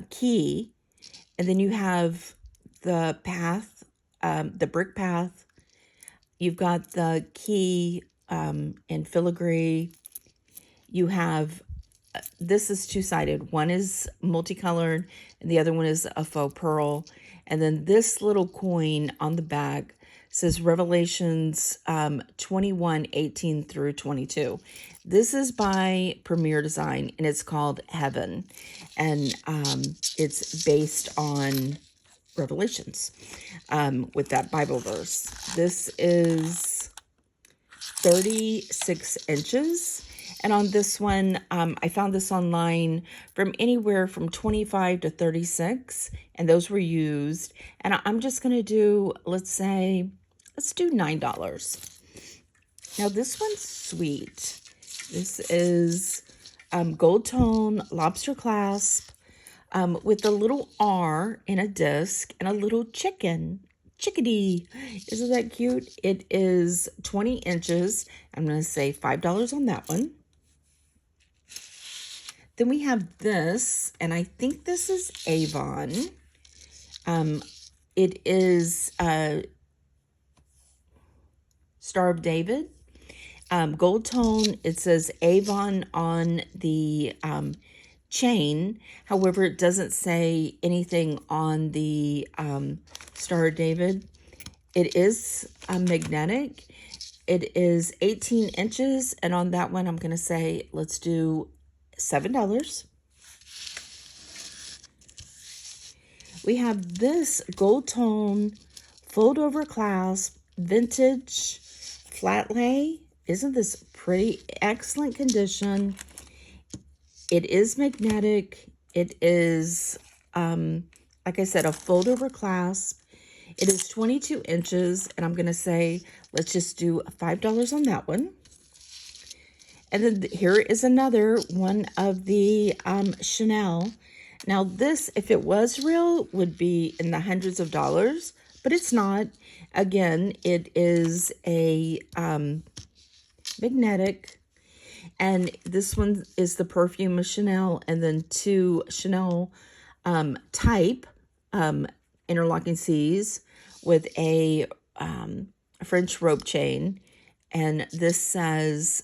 key, and then you have the path, the brick path. You've got the key in filigree. You have, this is two-sided. One is multicolored, and the other one is a faux pearl. And then this little coin on the back says Revelations 21:18 through 22. This is by Premier Design, and it's called Heaven. And it's based on Revelations with that Bible verse. This is 36 inches, And on this one, I found this online from anywhere from 25 to 36, and those were used. And I'm just going to do, let's do $9. Now this one's sweet. This is gold tone lobster clasp with a little R in a disc and a little chickadee. Isn't that cute? It is 20 inches. I'm going to say $5 on that one. Then we have this, and I think this is Avon. It is Star of David. Gold tone. It says Avon on the chain. However, it doesn't say anything on the Star of David. It is magnetic. It is 18 inches, and on that one, I'm going to say, let's do $7. We have this gold tone fold over clasp vintage flat lay. Isn't this pretty? Excellent condition. It is magnetic. It is, like I said, a fold over clasp. It is 22 inches, and I'm going to say, let's just do $5 on that one. And then here is another one of the Chanel. Now this, if it was real, would be in the hundreds of dollars, but it's not. Again, it is a magnetic, and this one is the perfume of Chanel, and then two Chanel type interlocking C's with a French rope chain, and this says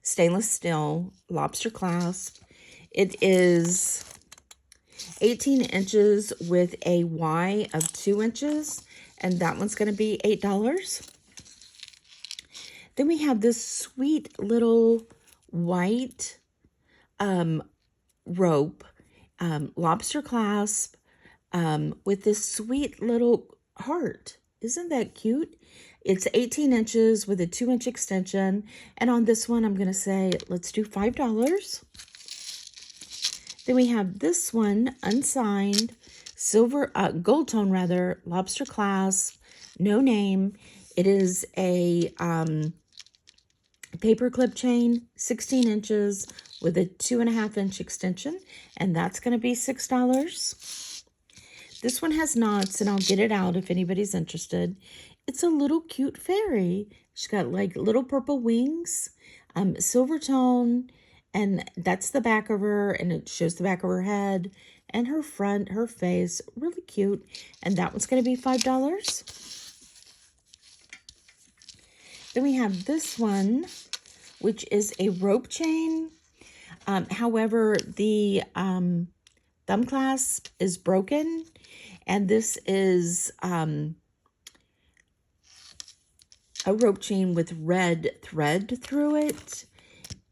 stainless steel lobster clasp. It is 18 inches with a Y of 2 inches, and that one's going to be $8. Then we have this sweet little white rope lobster clasp with this sweet little heart. Isn't that cute? It's 18 inches with a 2-inch extension. And on this one, I'm going to say, let's do $5. Then we have this one, unsigned, silver, gold tone rather, lobster clasp, no name. It is a paper clip chain, 16 inches with a 2.5-inch extension. And that's going to be $6. This one has knots, and I'll get it out if anybody's interested. It's a little cute fairy. She's got like little purple wings, silver tone, and that's the back of her, and it shows the back of her head and her front, her face, really cute. And that one's going to be $5. Then we have this one, which is a rope chain. However, the thumb clasp is broken, and this is a rope chain with red thread through it.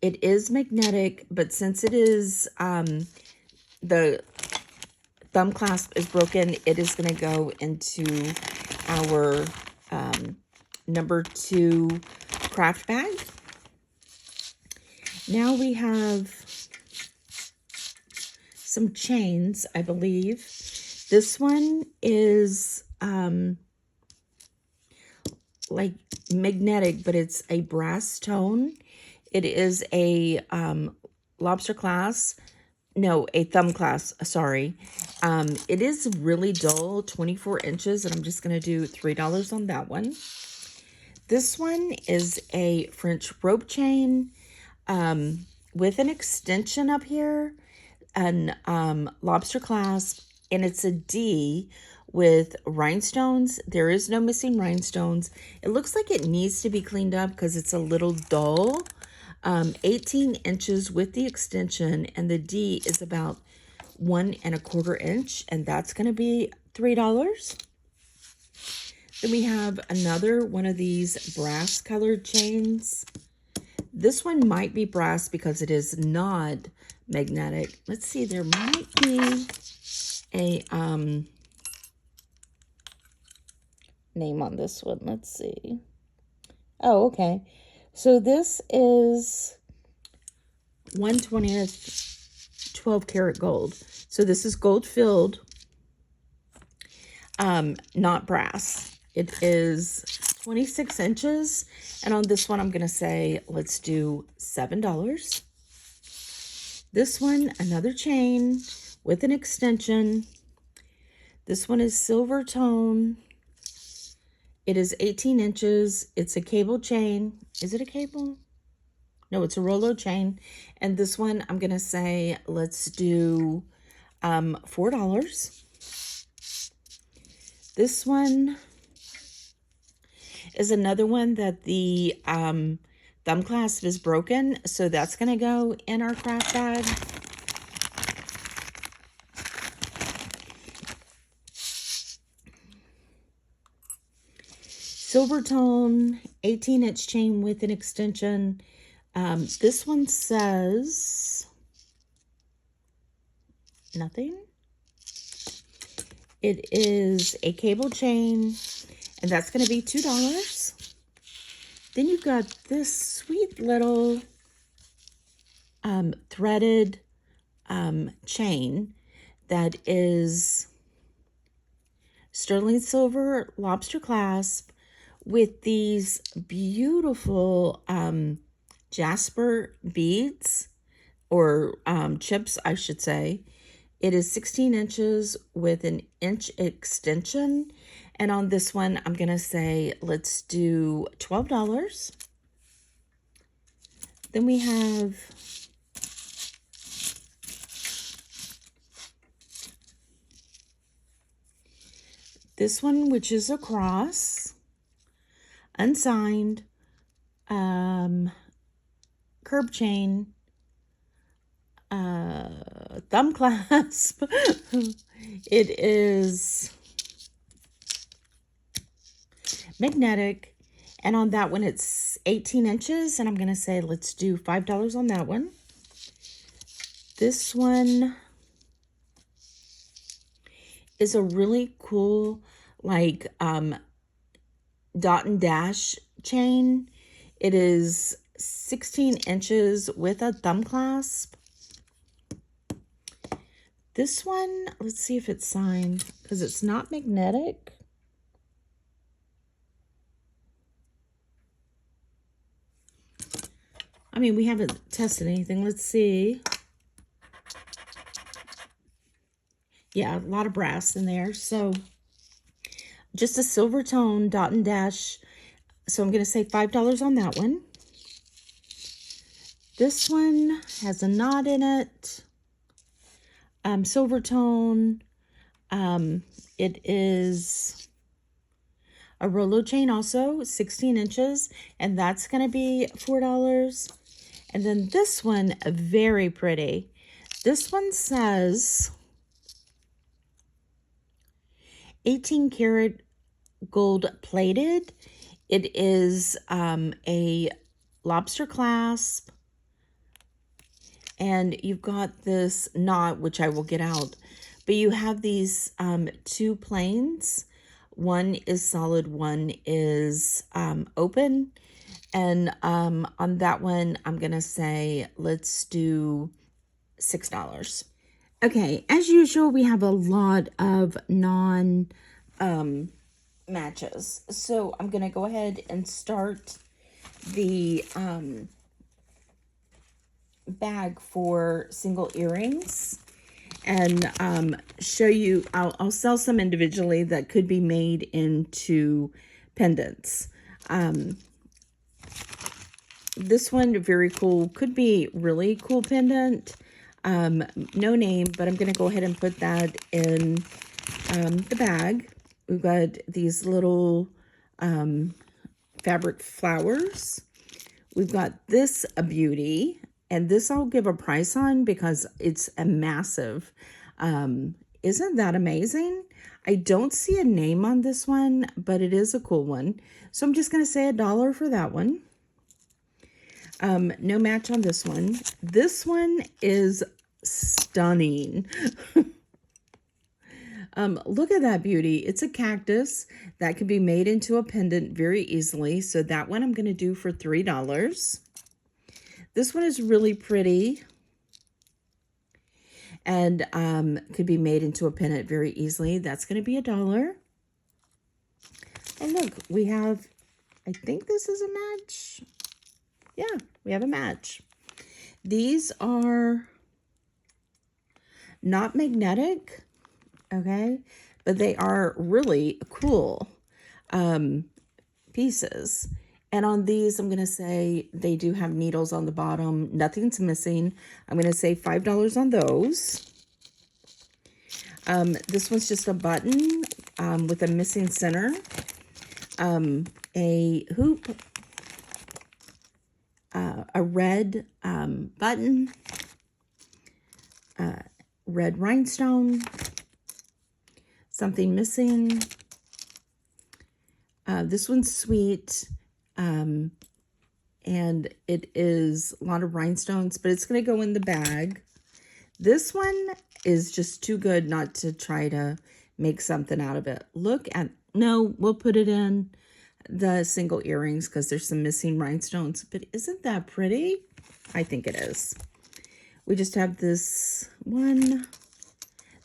It is magnetic, but since it is the thumb clasp is broken, it is going to go into our number 2 craft bag. Now we have some chains, I believe. This one is like magnetic, but it's a brass tone. It is a lobster clasp. No, a thumb clasp, sorry. It is really dull, 24 inches, and I'm just going to do $3 on that one. This one is a French rope chain with an extension up here, and lobster clasp, and it's a D with rhinestones. There is no missing rhinestones. It looks like it needs to be cleaned up because it's a little dull. 18 inches with the extension, and the D is about 1¼ inch, and that's going to be $3. Then we have another one of these brass colored chains. This one might be brass because it is not magnetic. Let's see, there might be a name on this one. Let's see. Oh, okay. So this is 1/20th 12 karat gold. So this is gold filled, not brass. It is 26 inches. And on this one, I'm going to say, let's do $7. This one, another chain with an extension. This one is silver tone. It is 18 inches. It's a cable chain. Is it a cable? No, it's a Rolo chain. And this one, I'm going to say, let's do $4. This one is another one that the thumb clasp is broken. So that's going to go in our craft bag. Silver tone, 18-inch chain with an extension. This one says nothing. It is a cable chain, and that's going to be $2. Then you've got this sweet little threaded chain that is sterling silver lobster clasp with these beautiful jasper beads, or chips, I should say. It is 16 inches with an inch extension. And on this one, I'm going to say, let's do $12. Then we have this one, which is a cross, unsigned, curb chain, thumb clasp. It is magnetic, and on that one it's 18 inches, and I'm gonna say let's do $5 on that one. This one is a really cool, like, dot and dash chain. It is 16 inches with a thumb clasp. This one, let's see if it's signed, because it's not magnetic. I mean, we haven't tested anything. Let's see. Yeah, a lot of brass in there. So just a silver tone dot and dash. So I'm going to say $5 on that one. This one has a knot in it. Silver tone. It is a Rolo chain also, 16 inches. And that's going to be $4. And then this one, very pretty. This one says 18 karat gold plated. It is a lobster clasp. And you've got this knot, which I will get out. But you have these two planes. One is solid, one is open. And on that one, I'm going to say, let's do $6. Okay, as usual, we have a lot of non-matches. So I'm going to go ahead and start the bag for single earrings and show you. I'll sell some individually that could be made into pendants. This one, very cool, could be really cool pendant. No name, but I'm going to go ahead and put that in the bag. We've got these little fabric flowers. We've got this, a beauty, and this I'll give a price on because it's a massive. Isn't that amazing? I don't see a name on this one, but it is a cool one. So I'm just going to say $1 for that one. No match on this one. This one is stunning. Look at that beauty. It's a cactus that can be made into a pendant very easily. So that one I'm going to do for $3. This one is really pretty and could be made into a pendant very easily. That's going to be $1. And look, we have, I think this is a match. Yeah, we have a match. These are not magnetic, okay, but they are really cool pieces. And on these, I'm going to say they do have needles on the bottom. Nothing's missing. I'm going to say $5 on those. This one's just a button with a missing center. A hoop. A red button. Red rhinestone. Something missing. This one's sweet. And it is a lot of rhinestones, but it's going to go in the bag. This one is just too good not to try to make something out of it. Look at, no, we'll put it in the single earrings because there's some missing rhinestones, but isn't that pretty? I think it is. We just have this one.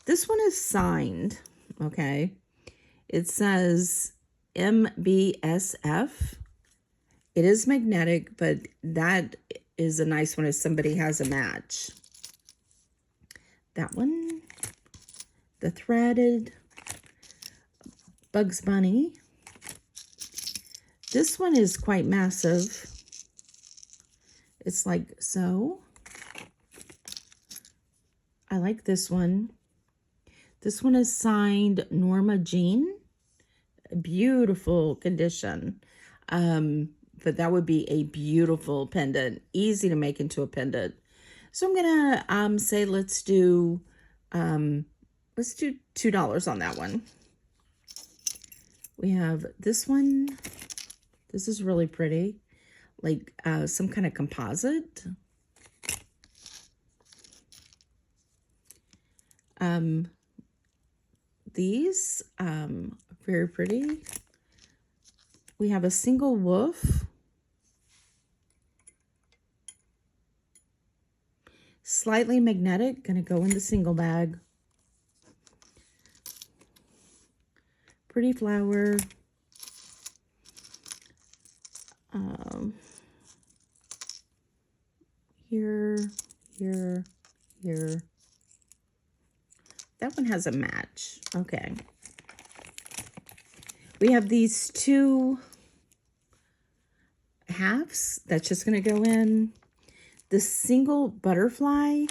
This one is signed, okay? It says MBSF. It is magnetic, but that is a nice one if somebody has a match. That one, the threaded Bugs Bunny. This one is quite massive. It's like so. I like this one. This one is signed Norma Jean. Beautiful condition. But that would be a beautiful pendant, easy to make into a pendant. So I'm gonna say let's do $2 on that one. We have this one. This is really pretty, like some kind of composite. These very pretty. We have a single woof. Slightly magnetic, gonna go in the single bag. Pretty flower. Here. That one has a match. Okay. We have these two halves that's just gonna go in. The single butterfly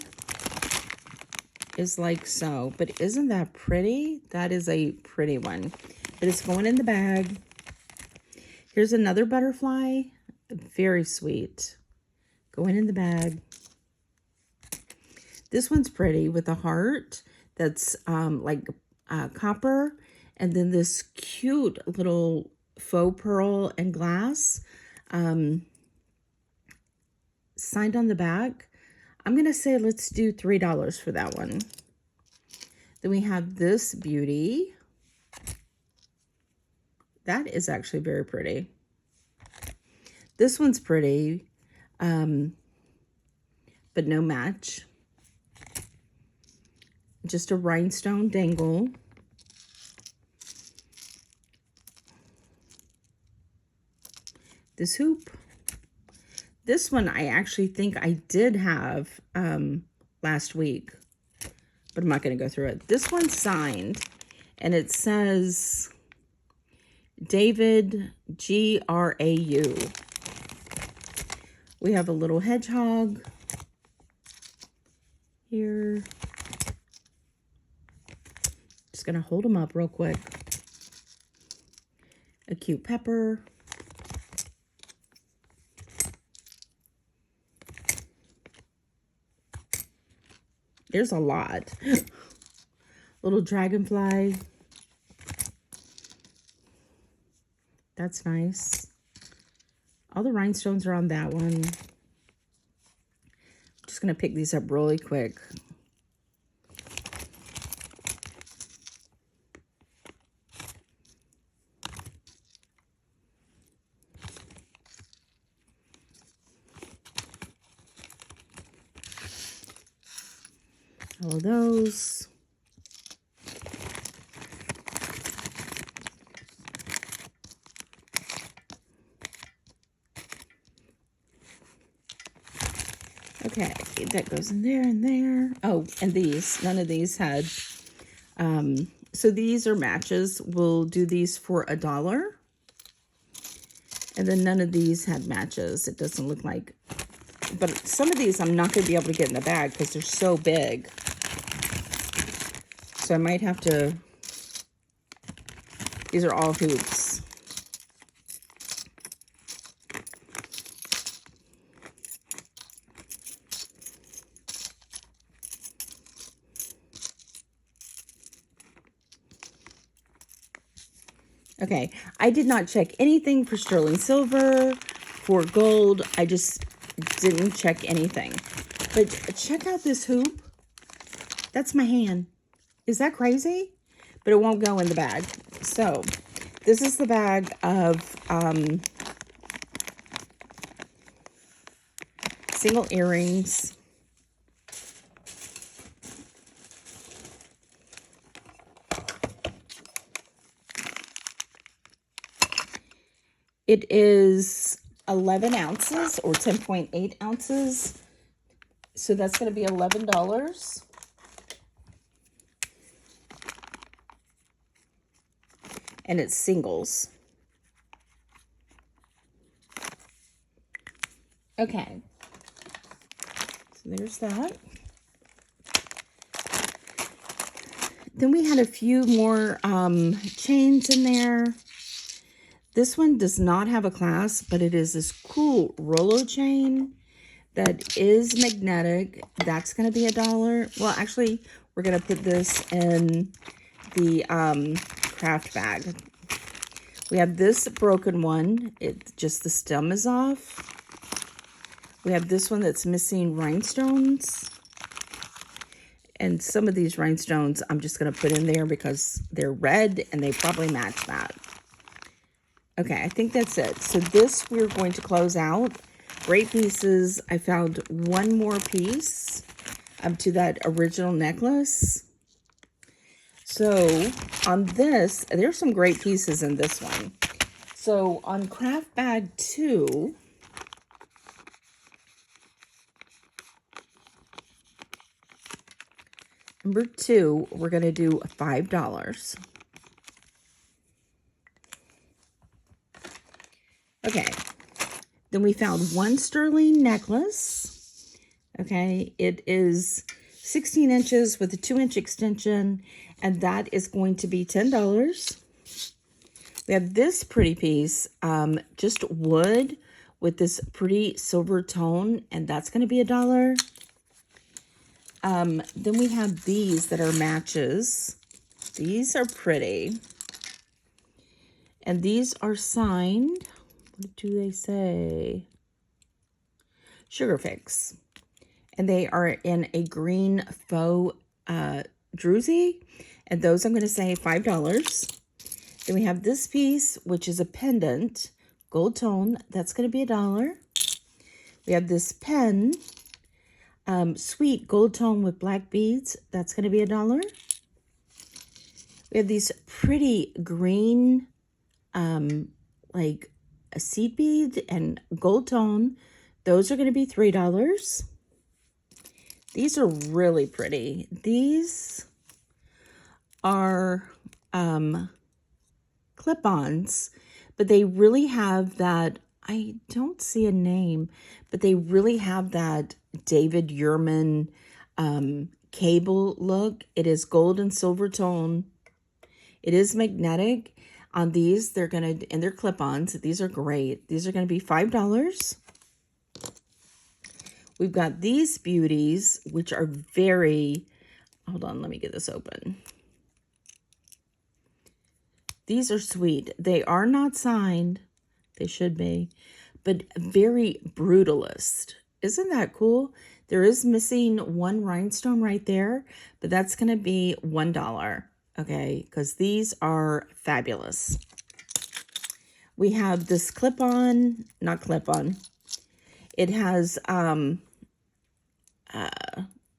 is like so, but isn't that pretty? That is a pretty one, but it's going in the bag. Here's another butterfly, very sweet, going in the bag. This one's pretty with a heart that's like copper, and then this cute little faux pearl and glass. Signed on the back. I'm going to say let's do $3 for that one. Then we have this beauty. That is actually very pretty. This one's pretty, but no match. Just a rhinestone dangle. This hoop. This one I actually think I did have last week, but I'm not going to go through it. This one's signed, and it says David Grau. We have a little hedgehog here. Just going to hold them up real quick. A cute pepper. There's a lot. Little dragonfly. That's nice. All the rhinestones are on that one. I'm just going to pick these up really quick. All of those. Okay, that goes in there and there. Oh, and these, none of these had, so these are matches. We'll do these for $1. And then none of these had matches. It doesn't look like, but some of these I'm not going to be able to get in the bag because they're so big. So I might have to, these are all hoops. Okay, I did not check anything for sterling silver, for gold. I just didn't check anything. But check out this hoop. That's my hand. Is that crazy? But it won't go in the bag. So this is the bag of single earrings. It is 11 ounces or 10.8 ounces. So that's going to be $11. And it's singles. Okay. So there's that. Then we had a few more chains in there. This one does not have a clasp, but it is this cool Rolo chain that is magnetic. That's going to be $1. Well, actually, we're going to put this in the craft bag. We have this broken one. It just the stem is off. We have this one that's missing rhinestones. And some of these rhinestones I'm just going to put in there because they're red and they probably match that. Okay, I think that's it. So this we're going to close out. Great pieces. I found one more piece to that original necklace. So on this, there's some great pieces in this one. So on craft bag 2, number 2, we're going to do $5. Okay, then we found one sterling necklace. Okay, it is 16 inches with a 2-inch extension, and that is going to be $10. We have this pretty piece, just wood with this pretty silver tone, and that's going to be $1. Then we have these that are matches. These are pretty. And these are signed. What do they say? Sugar Fix. And they are in a green faux druzy. And those I'm going to say $5. Then we have this piece, which is a pendant, gold tone. That's going to be $1. We have this pen, sweet gold tone with black beads. That's going to be $1. We have these pretty green, like a seed bead and gold tone. Those are going to be $3. These are really pretty. These are clip-ons, but they really have that, I don't see a name, but they really have that David Yurman cable look. It is gold and silver tone. It is magnetic. On these, they're going to, and they're clip-ons. These are great. These are going to be $5. We've got these beauties, which are very, hold on, let me get this open. These are sweet. They are not signed. They should be, but very brutalist. Isn't that cool? There is missing one rhinestone right there, but that's going to be $1. Okay, because these are fabulous. We have this clip-on, not clip-on. It has an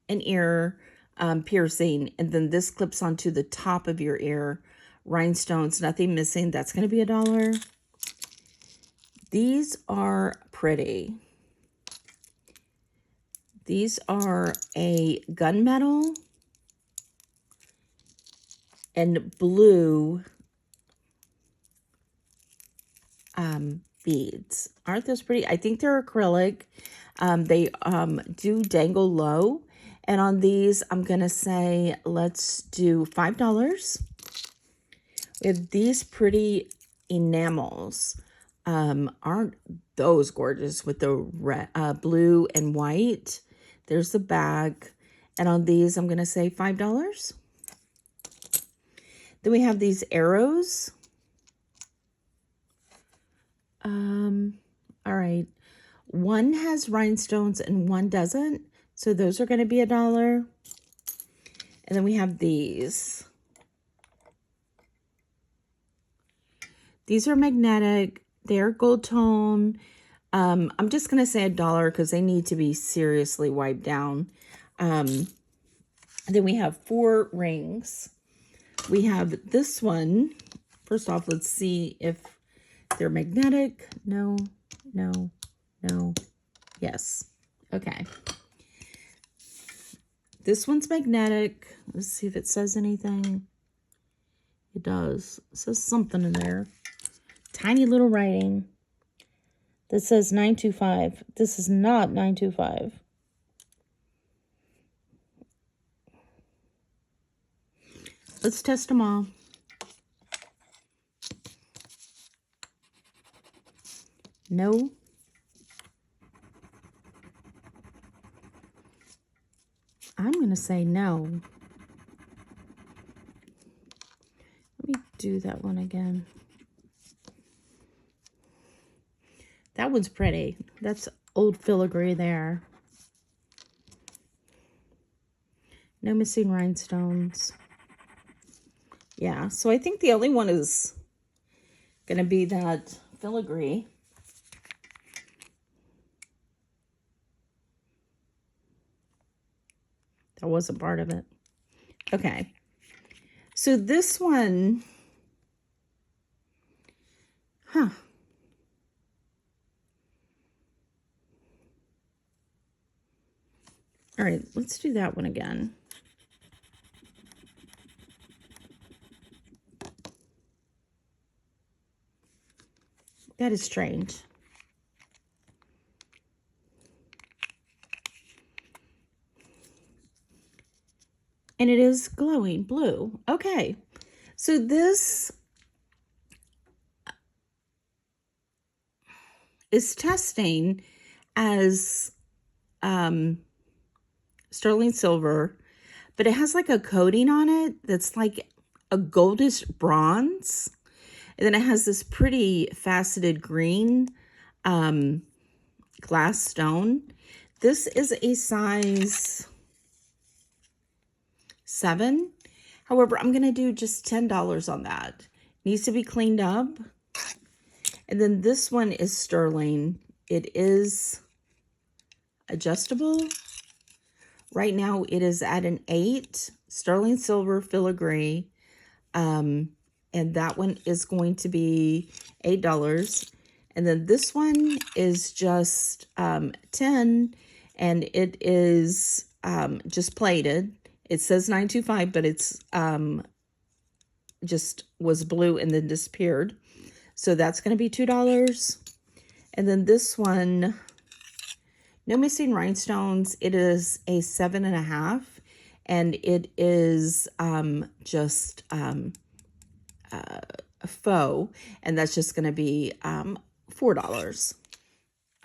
ear piercing. And then this clips onto the top of your ear. Rhinestones, nothing missing. That's going to be $1. These are pretty. These are a gunmetal and blue beads. Aren't those pretty? I think they're acrylic. They do dangle low. And on these, I'm going to say, let's do $5. We have these pretty enamels. Aren't those gorgeous with the red, blue and white? There's the bag. And on these, I'm going to say $5. Then we have these arrows. All right. One has rhinestones and one doesn't. So those are going to be $1. And then we have these. These are magnetic. They're gold tone. I'm just going to say $1 because they need to be seriously wiped down. And then we have 4 rings. We have this one. First off, let's see if they're magnetic. No, no, no. Yes. Okay. This one's magnetic. Let's see if it says anything. It does. It says something in there. Tiny little writing that says 925. This is not 925. Let's test them all. No. I'm going to say no. Let me do that one again. That one's pretty. That's old filigree there. No missing rhinestones. Yeah, so I think the only one is going to be that filigree. That wasn't part of it. Okay. So this one, all right, let's do that one again. That is strange. And it is glowing blue. Okay. So this is testing as sterling silver, but it has like a coating on it that's like a goldish bronze. And then it has this pretty faceted green glass stone. This is a size 7. However, I'm going to do just $10 on that. Needs to be cleaned up. And then this one is sterling. It is adjustable. Right now it is at an 8. Sterling silver filigree. And that one is going to be $8. And then this one is just 10. And it is just plated. It says 925, but it's just was blue and then disappeared. So that's going to be $2. And then this one, no missing rhinestones. It is a 7.5, and it is just a faux, and that's just going to be $4.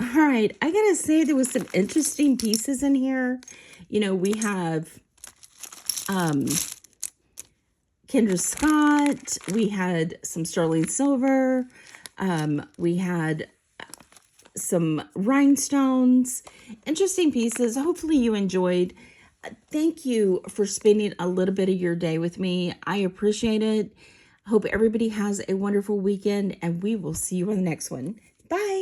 All right, I gotta say there was some interesting pieces in here. You know, we have Kendra Scott, we had some sterling silver, we had some rhinestones, interesting pieces. Hopefully you enjoyed. Thank you for spending a little bit of your day with me. I appreciate it. Hope everybody has a wonderful weekend, and we will see you on the next one. Bye.